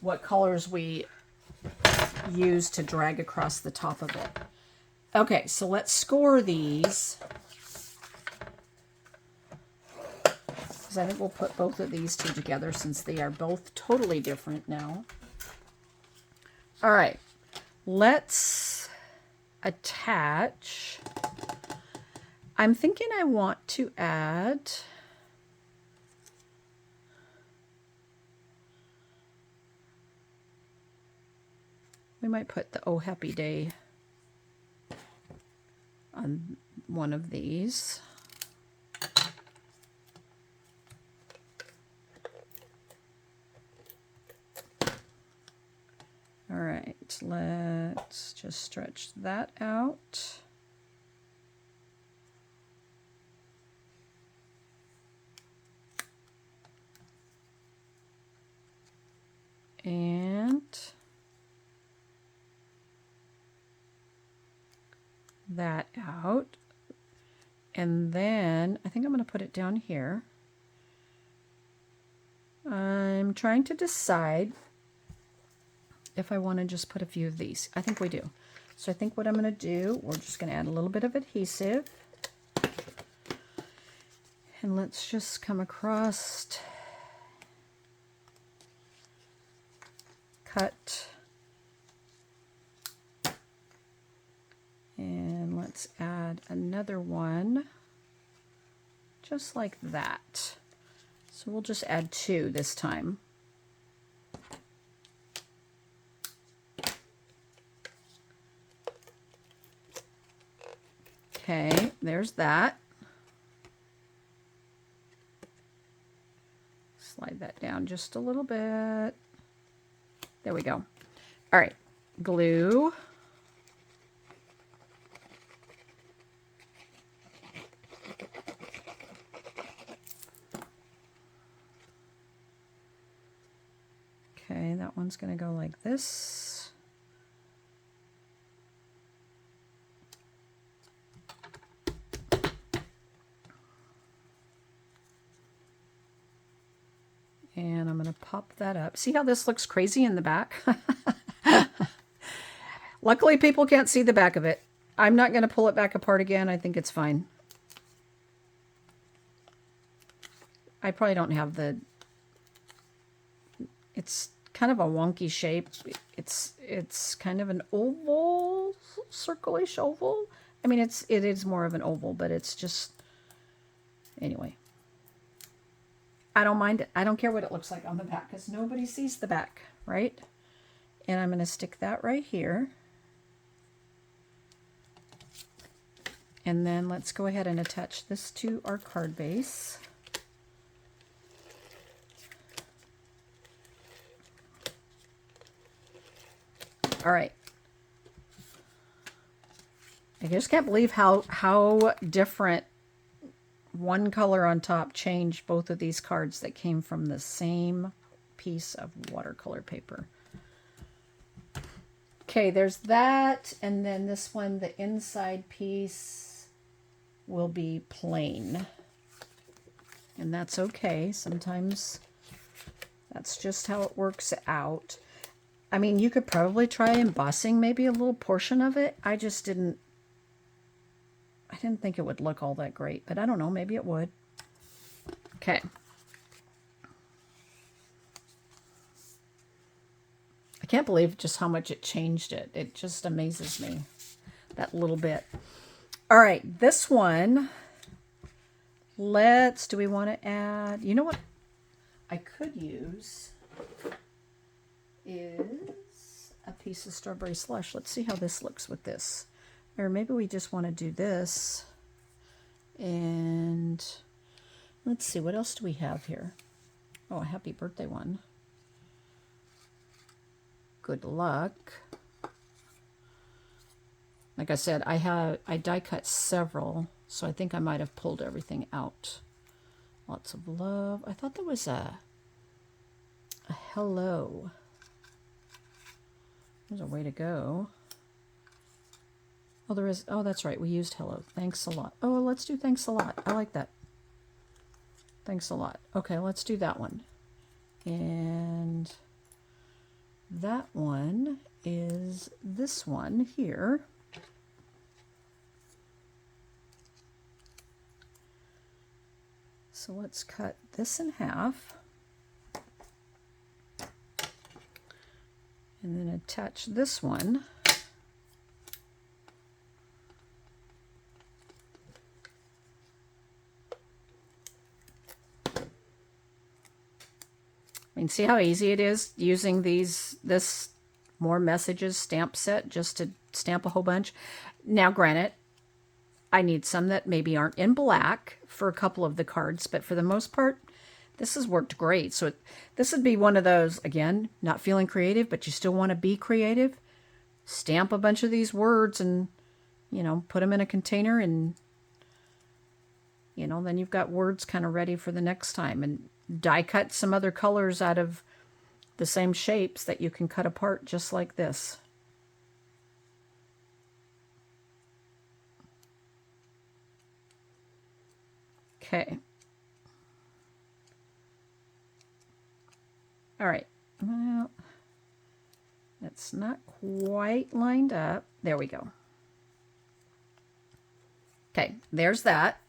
what colors we use to drag across the top of it. Okay, so let's score these, because I think we'll put both of these two together since they are both totally different now. All right, let's attach I'm thinking I want to add, we might put the Oh Happy Day on one of these. All right, let's just stretch that out. And that out. And then I think I'm going to put it down here. I'm trying to decide if I want to just put a few of these. I think we do. So I think what I'm going to do, we're just going to add a little bit of adhesive. And let's just come across, cut, and let's add another one just like that. So we'll just add 2 this time. Okay, there's that. Slide that down just a little bit. There we go. All right, glue. Okay, that one's going to go like this. And I'm going to pop that up. See how this looks crazy in the back? Luckily, people can't see the back of it. I'm not going to pull it back apart again. I think it's fine. I probably don't have the... It's kind of a wonky shape. It's kind of an oval, circle-ish oval. I mean, it is more of an oval, but it's just... Anyway. I don't mind it. I don't care what it looks like on the back because nobody sees the back, right? And I'm going to stick that right here. And then let's go ahead and attach this to our card base. All right. I just can't believe how different one color on top changed both of these cards that came from the same piece of watercolor paper. Okay, there's that, and then this one, the inside piece will be plain. And that's okay. Sometimes that's just how it works out. I mean, you could probably try embossing maybe a little portion of it. I didn't think it would look all that great, but I don't know, maybe it would. Okay. I can't believe just how much it changed it. It just amazes me, that little bit. All right, this one, do we want to add, you know what I could use is a piece of strawberry slush. Let's see how this looks with this. Or maybe we just want to do this. And let's see, what else do we have here? Oh, a happy birthday one. Good luck. Like I said, I die cut several, so I think I might have pulled everything out. Lots of love. I thought there was a hello. There's a way to go. Oh, there is. Oh, that's right. We used hello. Thanks a lot. Oh, let's do thanks a lot. I like that. Thanks a lot. Okay, let's do that one. And that one is this one here. So let's cut this in half. And then attach this one. I mean, see how easy it is using this More Messages stamp set just to stamp a whole bunch. Now, granted, I need some that maybe aren't in black for a couple of the cards, but for the most part, this has worked great. So this would be one of those, again, not feeling creative, but you still want to be creative. Stamp a bunch of these words and, you know, put them in a container and, you know, then you've got words kind of ready for the next time. And die cut some other colors out of the same shapes that you can cut apart just like this. Okay. All right. Well, it's not quite lined up. There we go. Okay, there's that.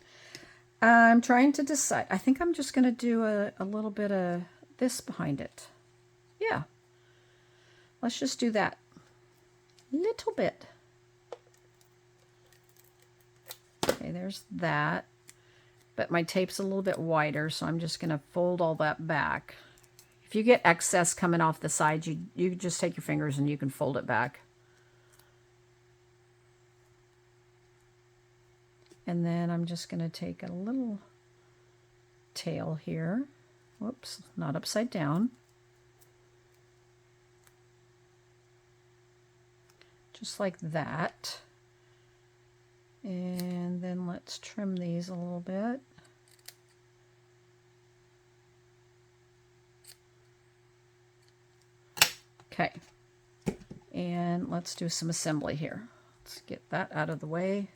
I'm trying to decide. I think I'm just going to do a little bit of this behind it. Yeah. Let's just do that. Little bit. Okay, there's that. But my tape's a little bit wider, so I'm just going to fold all that back. If you get excess coming off the sides, you just take your fingers and you can fold it back. And then I'm just going to take a little tail here. Whoops, not upside down. Just like that. And then let's trim these a little bit. Okay. And let's do some assembly here. Let's get that out of the way.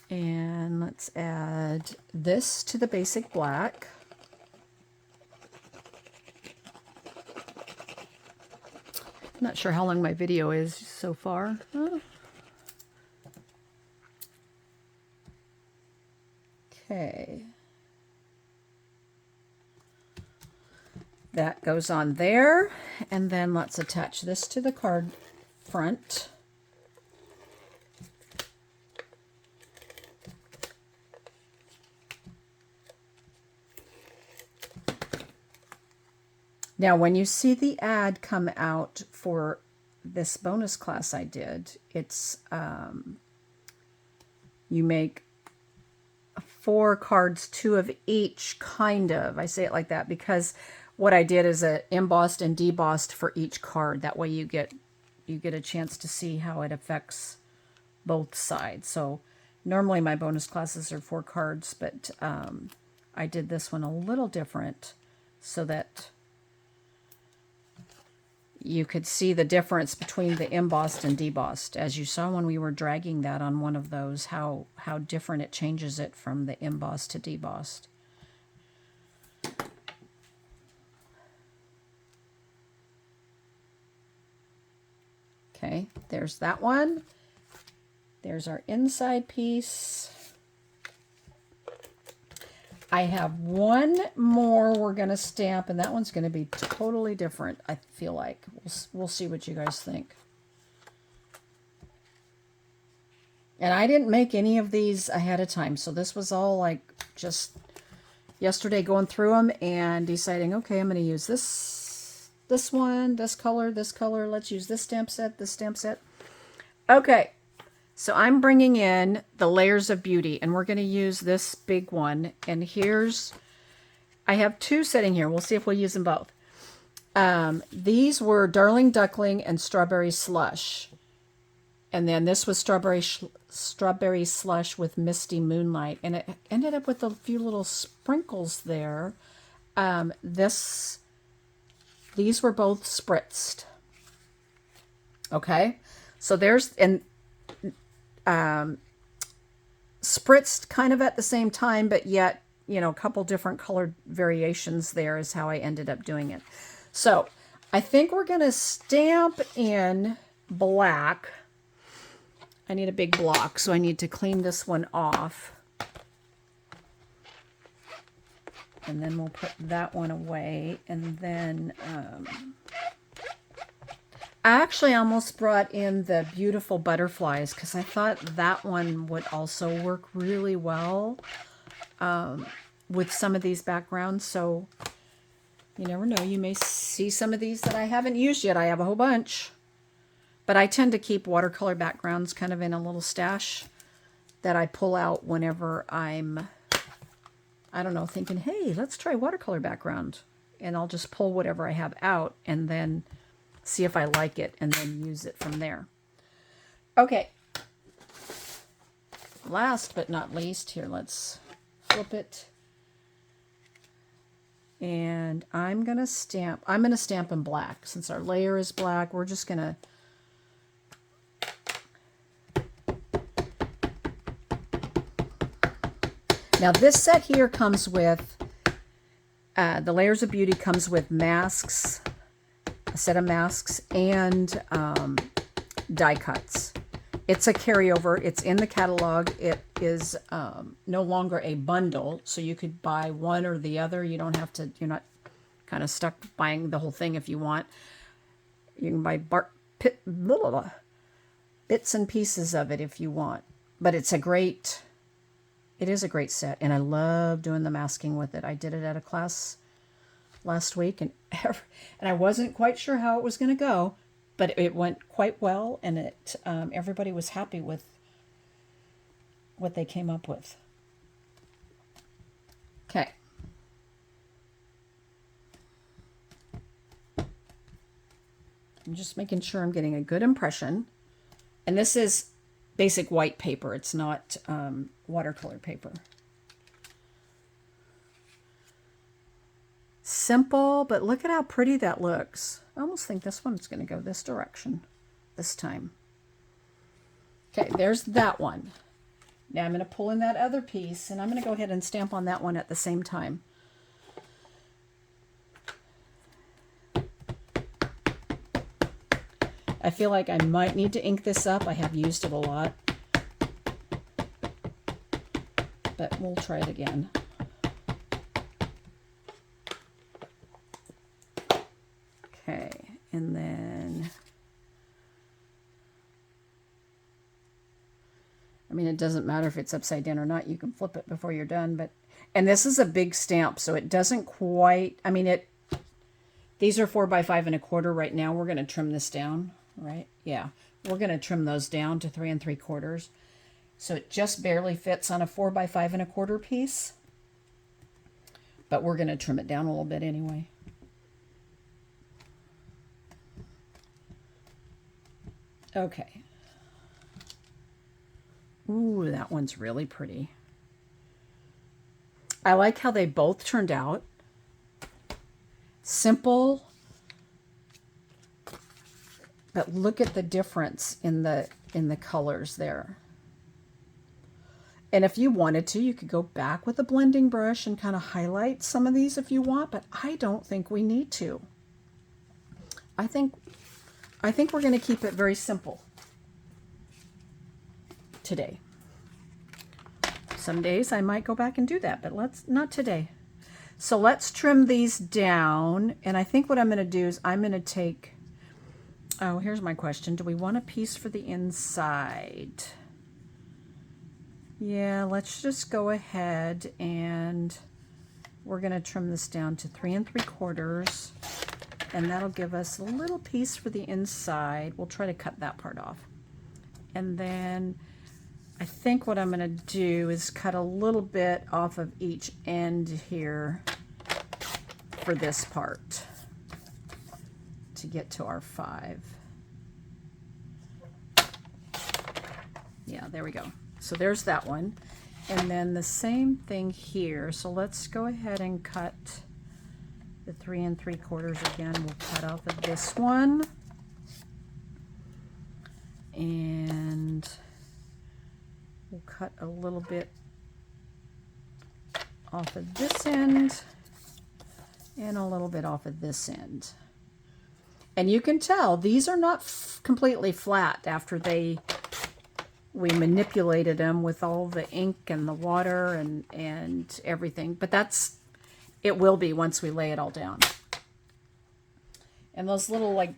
And let's add this to the basic black. Not sure how long my video is so far. Okay. That goes on there. And then let's attach this to the card front. Now, when you see the ad come out for this bonus class I did, it's you make 4 cards, 2 of each, kind of. I say it like that because what I did is a embossed and debossed for each card. That way you get a chance to see how it affects both sides. So normally my bonus classes are 4 cards, but I did this one a little different so that you could see the difference between the embossed and debossed. As you saw when we were dragging that on one of those, how different it changes it from the embossed to debossed. Okay, there's that one. There's our inside piece. I have one more we're going to stamp, and that one's going to be totally different, I feel like. We'll see what you guys think. And I didn't make any of these ahead of time, so this was all like just yesterday going through them and deciding, okay, I'm going to use this one, this color, let's use this stamp set, this stamp set. Okay. So I'm bringing in the Layers of Beauty, and we're going to use this big one. And I have 2 sitting here. We'll see if we'll use them both. These were Darling Duckling and Strawberry Slush. And then this was Strawberry Slush with Misty Moonlight. And it ended up with a few little sprinkles there. These were both spritzed. Okay. So there's... spritzed kind of at the same time, but yet, you know, a couple different colored variations there is how I ended up doing it. So I think we're going to stamp in black. I need a big block, so I need to clean this one off. And then we'll put that one away. And then I actually almost brought in the Beautiful Butterflies because I thought that one would also work really well with some of these backgrounds, so you never know. You may see some of these that I haven't used yet. I have a whole bunch. But I tend to keep watercolor backgrounds kind of in a little stash that I pull out whenever I'm, I don't know, thinking, hey, let's try watercolor background. And I'll just pull whatever I have out and then see if I like it and then use it from there. Okay. Last but not least, here, let's flip it. And I'm going to stamp in black. Since our layer is black, we're just going to now this set here comes with, the Layers of Beauty comes with masks, a set of masks, and die cuts. It's a carryover. It's in the catalog. It is no longer a bundle, so you could buy one or the other. You don't have to, you're not kind of stuck buying the whole thing if you want. You can buy bits and pieces of it if you want. But it's a great... It is a great set, and I love doing the masking with it. I did it at a class last week, and I wasn't quite sure how it was going to go, but it went quite well, and it everybody was happy with what they came up with. Okay. I'm just making sure I'm getting a good impression, and this is basic white paper. It's not watercolor paper. Simple, but look at how pretty that looks. I almost think this one's going to go this direction this time. Okay, there's that one. Now I'm going to pull in that other piece, and I'm going to go ahead and stamp on that one at the same time. I feel like I might need to ink this up. I have used it a lot. But we'll try it again. Okay, and then... I mean, it doesn't matter if it's upside down or not. You can flip it before you're done. But and this is a big stamp, so it doesn't quite... I mean, these are 4 by 5 1/4 right now. We're going to trim this down. Right? Yeah. We're going to trim those down to 3 3/4. So it just barely fits on a 4 by 5 1/4 piece. But we're going to trim it down a little bit anyway. Okay. Ooh, that one's really pretty. I like how they both turned out. Simple. But look at the difference in the colors there. And if you wanted to, you could go back with a blending brush and kind of highlight some of these if you want, but I don't think we need to. I think we're going to keep it very simple today. Some days I might go back and do that, but not today. So let's trim these down, and I think what I'm going to do is I'm going to take... Oh, here's my question. Do we want a piece for the inside? Yeah, let's just go ahead and we're going to trim this down to 3 3/4, and that'll give us a little piece for the inside. We'll try to cut that part off. And then I think what I'm going to do is cut a little bit off of each end here for this part to get to our 5. Yeah, there we go. So there's that one. And then the same thing here. So let's go ahead and cut the 3 3/4 again. We'll cut off of this one. And we'll cut a little bit off of this end and a little bit off of this end. And you can tell these are not completely flat after we manipulated them with all the ink and the water and everything. But it will be once we lay it all down. And those little like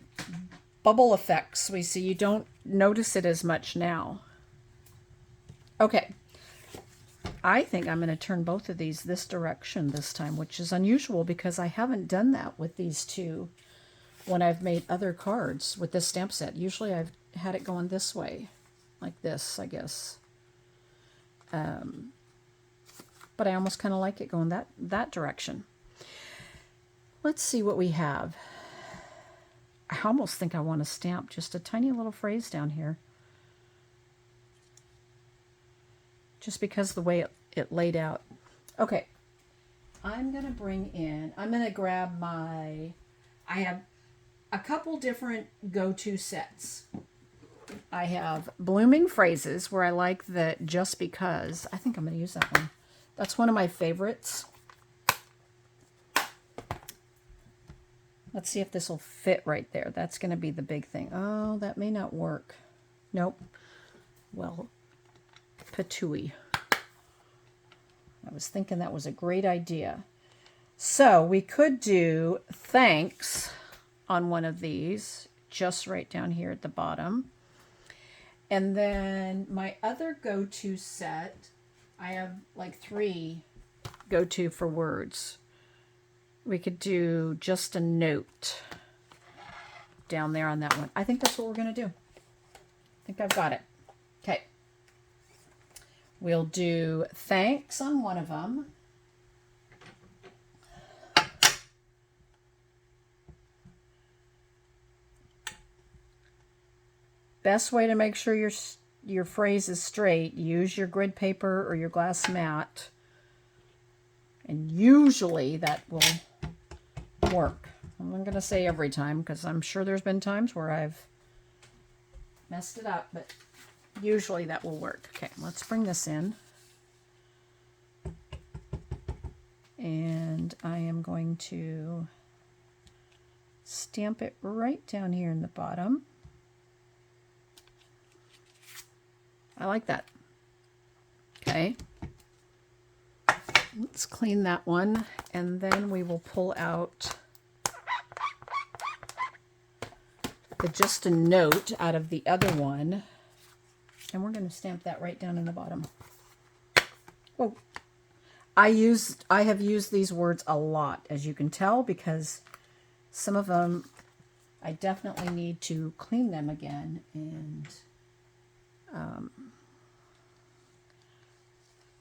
bubble effects we see, you don't notice it as much now. Okay. I think I'm going to turn both of these this direction this time, which is unusual because I haven't done that with these two when I've made other cards with this stamp set. Usually I've had it going this way, like this, I guess. But I almost kind of like it going that direction. Let's see what we have. I almost think I want to stamp just a tiny little phrase down here. Just because of the way it laid out. Okay, I'm going to grab I have a couple different go-to sets. I have blooming phrases where I like the just because. I think I'm going to use that one. That's one of my favorites. Let's see if this will fit right there. That's going to be the big thing. Oh, that may not work. Nope. Well, patooey. I was thinking that was a great idea. So we could do thanks on one of these, just right down here at the bottom. And then my other go-to set, I have like 3 go-to for words. We could do just a note down there on that one. I think that's what we're going to do. I think I've got it. Okay. We'll do thanks on one of them. Best way to make sure your phrase is straight, use your grid paper or your glass mat. And usually that will work. I'm not going to say every time because I'm sure there's been times where I've messed it up, but usually that will work. Okay, let's bring this in. And I am going to stamp it right down here in the bottom. I like that. Okay. Let's clean that one, and then we will pull out the just a note out of the other one, and we're going to stamp that right down in the bottom. Whoa. I have used these words a lot, as you can tell, because some of them I definitely need to clean them again and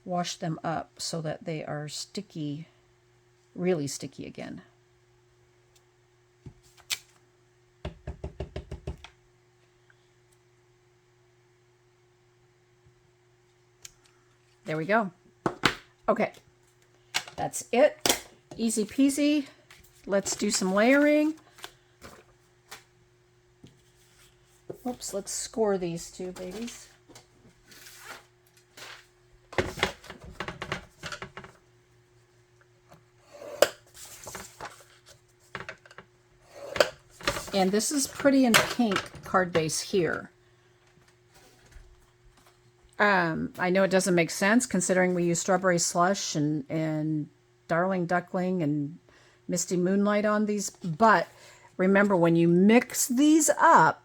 wash them up so that they are sticky, really sticky again. There we go. Okay, that's it. Easy peasy. Let's do some layering. Oops, let's score these two babies. And this is Pretty in Pink card base here. I know it doesn't make sense considering we use Strawberry Slush and Darling Duckling and Misty Moonlight on these, but remember when you mix these up,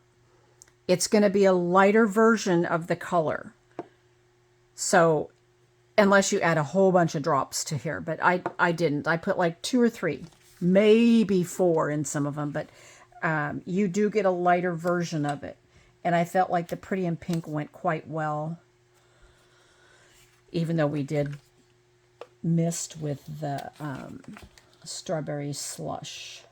it's going to be a lighter version of the color. So unless you add a whole bunch of drops to here, but I didn't. I put like 2 or 3, maybe 4 in some of them, but you do get a lighter version of it. And I felt like the Pretty in Pink went quite well, even though we did mist with the Strawberry Slush.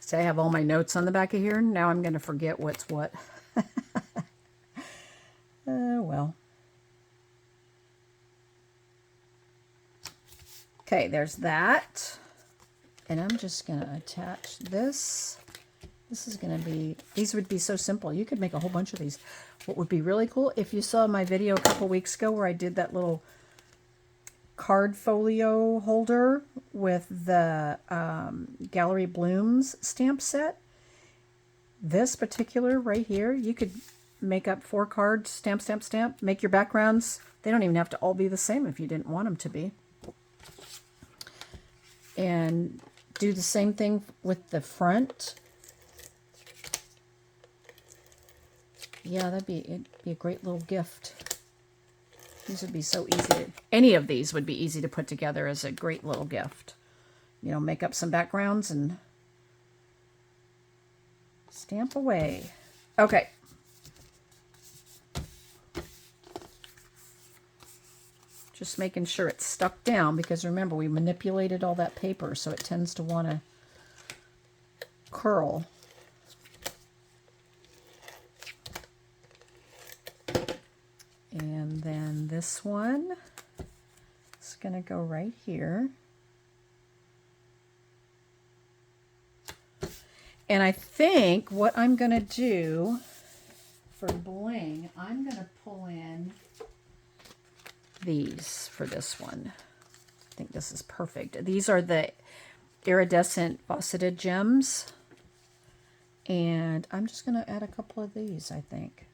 See, I have all my notes on the back of here. Now I'm going to forget what's what. Well. Okay, there's that. And I'm just going to attach this. This is going to be, these would be so simple. You could make a whole bunch of these. What would be really cool, if you saw my video a couple weeks ago where I did that little card folio holder with the Gallery Blooms stamp set. This particular right here, you could make up 4 cards, stamp, stamp, stamp, make your backgrounds. They don't even have to all be the same if you didn't want them to be. And do the same thing with the front. yeah, it'd be a great little gift. These would be so easy. Any of these would be easy to put together as a great little gift. You know, make up some backgrounds and stamp away. Okay. Just making sure it's stuck down, because remember, we manipulated all that paper, so it tends to want to curl. And then this one is going to go right here. And I think what I'm going to do for bling, I'm going to pull in these for this one. I think this is perfect. These are the iridescent faceted gems. And I'm just going to add a couple of these, I think.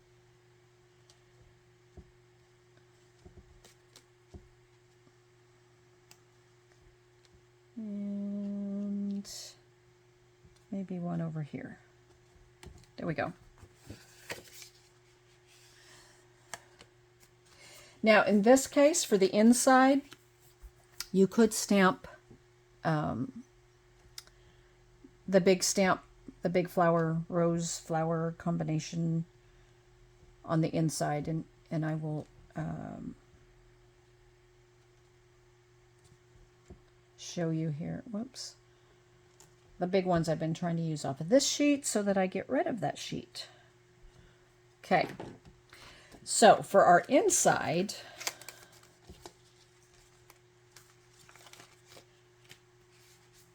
And maybe one over here. There we go. Now, in this case, for the inside, you could stamp the big stamp, the big flower, rose flower combination on the inside, and I will show you here. Whoops. The big ones I've been trying to use off of this sheet so that I get rid of that sheet. Okay. So for our inside,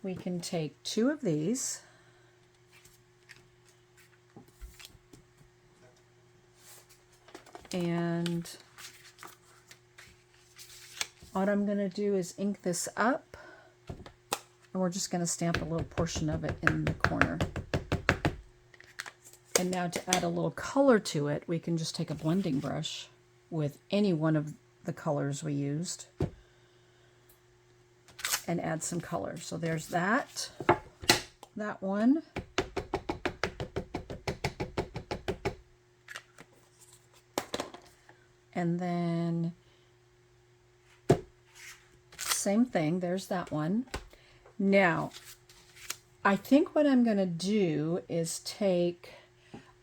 we can take 2 of these and what I'm going to do is ink this up, and we're just going to stamp a little portion of it in the corner. And now to add a little color to it, we can just take a blending brush with any one of the colors we used and add some color. So there's that one. And then same thing, there's that one. Now, I think what I'm going to do is take,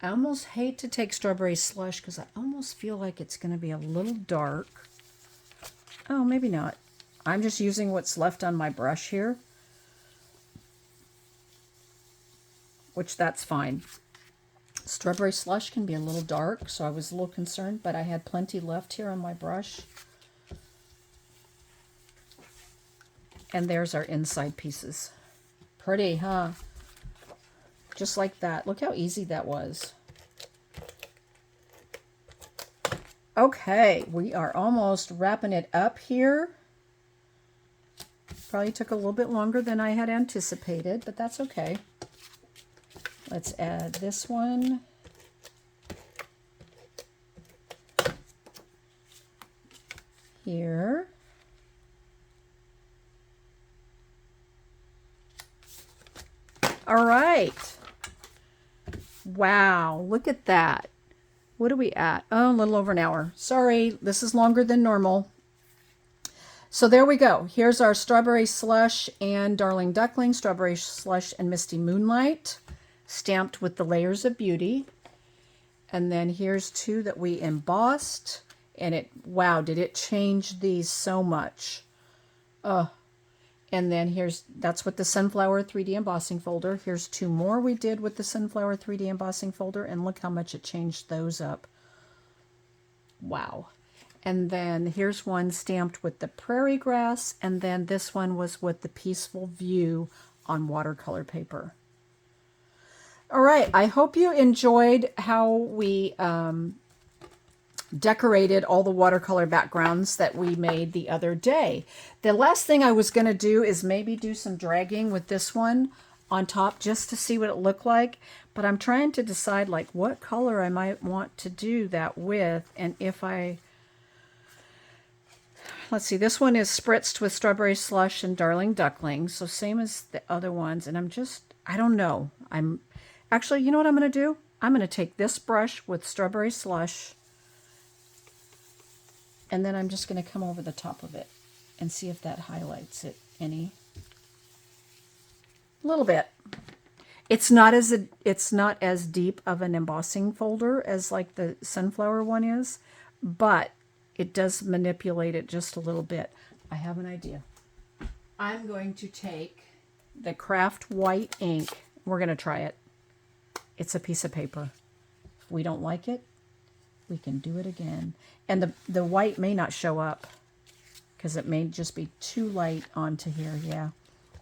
I almost hate to take Strawberry Slush because I almost feel like it's going to be a little dark. Oh, maybe not. I'm just using what's left on my brush here, which that's fine. Strawberry Slush can be a little dark, so I was a little concerned, but I had plenty left here on my brush. And there's our inside pieces. Pretty, huh? Just like that. Look how easy that was. Okay, we are almost wrapping it up here. Probably took a little bit longer than I had anticipated, but that's okay. Let's add this one. Here. All right. Wow, look at that. What are we at? Oh, a little over an hour. Sorry, this is longer than normal. So there we go. Here's our Strawberry Slush and Darling Duckling, Strawberry Slush and Misty Moonlight, stamped with the Layers of Beauty. And then here's 2 that we embossed. And it, wow, did it change these so much. And then that's with the Sunflower 3D embossing folder. Here's 2 more we did with the Sunflower 3D embossing folder, and look how much it changed those up. Wow. And then here's one stamped with the Prairie Grass, and then this one was with the Peaceful View on watercolor paper. All right, I hope you enjoyed how we decorated all the watercolor backgrounds that we made the other day. The last thing I was going to do is maybe do some dragging with this one on top just to see what it looked like, but I'm trying to decide like what color I might want to do that with, and if let's see, this one is spritzed with Strawberry Slush and Darling Duckling, so same as the other ones, and I don't know. Actually, you know what I'm going to do? I'm going to take this brush with Strawberry Slush, and then I'm just going to come over the top of it and see if that highlights it any. A little bit. It's not as deep of an embossing folder as like the sunflower one is, but it does manipulate it just a little bit. I have an idea. I'm going to take the Craft White ink. We're going to try it. It's a piece of paper. If we don't like it, we can do it again. And the white may not show up because it may just be too light onto here, yeah.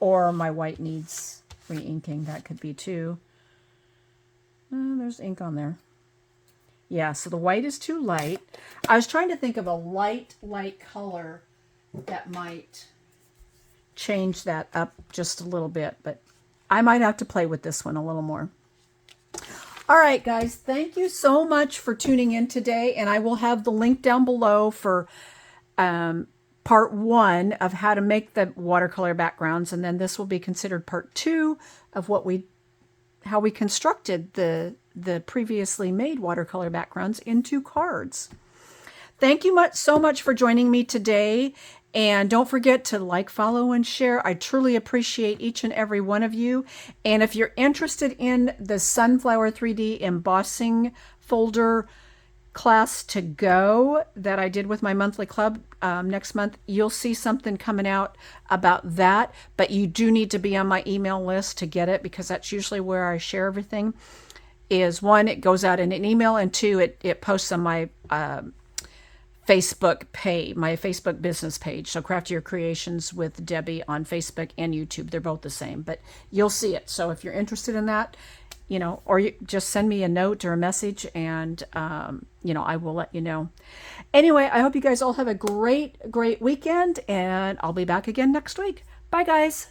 Or my white needs re-inking. That could be too. There's ink on there. Yeah, so the white is too light. I was trying to think of a light color that might change that up just a little bit, but I might have to play with this one a little more. All right, guys, thank you so much for tuning in today, and I will have the link down below for part 1 of how to make the watercolor backgrounds, and then this will be considered part 2 of how we constructed the previously made watercolor backgrounds into cards. Thank you so much for joining me today. And don't forget to like, follow, and share. I truly appreciate each and every one of you. And if you're interested in the Sunflower 3D embossing folder class to go that I did with my monthly club next month, you'll see something coming out about that. But you do need to be on my email list to get it, because that's usually where I share everything. Is 1, it goes out in an email, and 2, it posts on my Facebook page, my Facebook business page. So Craft Your Creations with Debbie on Facebook and YouTube. They're both the same, but you'll see it. So if you're interested in that, or you just send me a note or a message, and, I will let you know. Anyway, I hope you guys all have a great weekend, and I'll be back again next week. Bye, guys.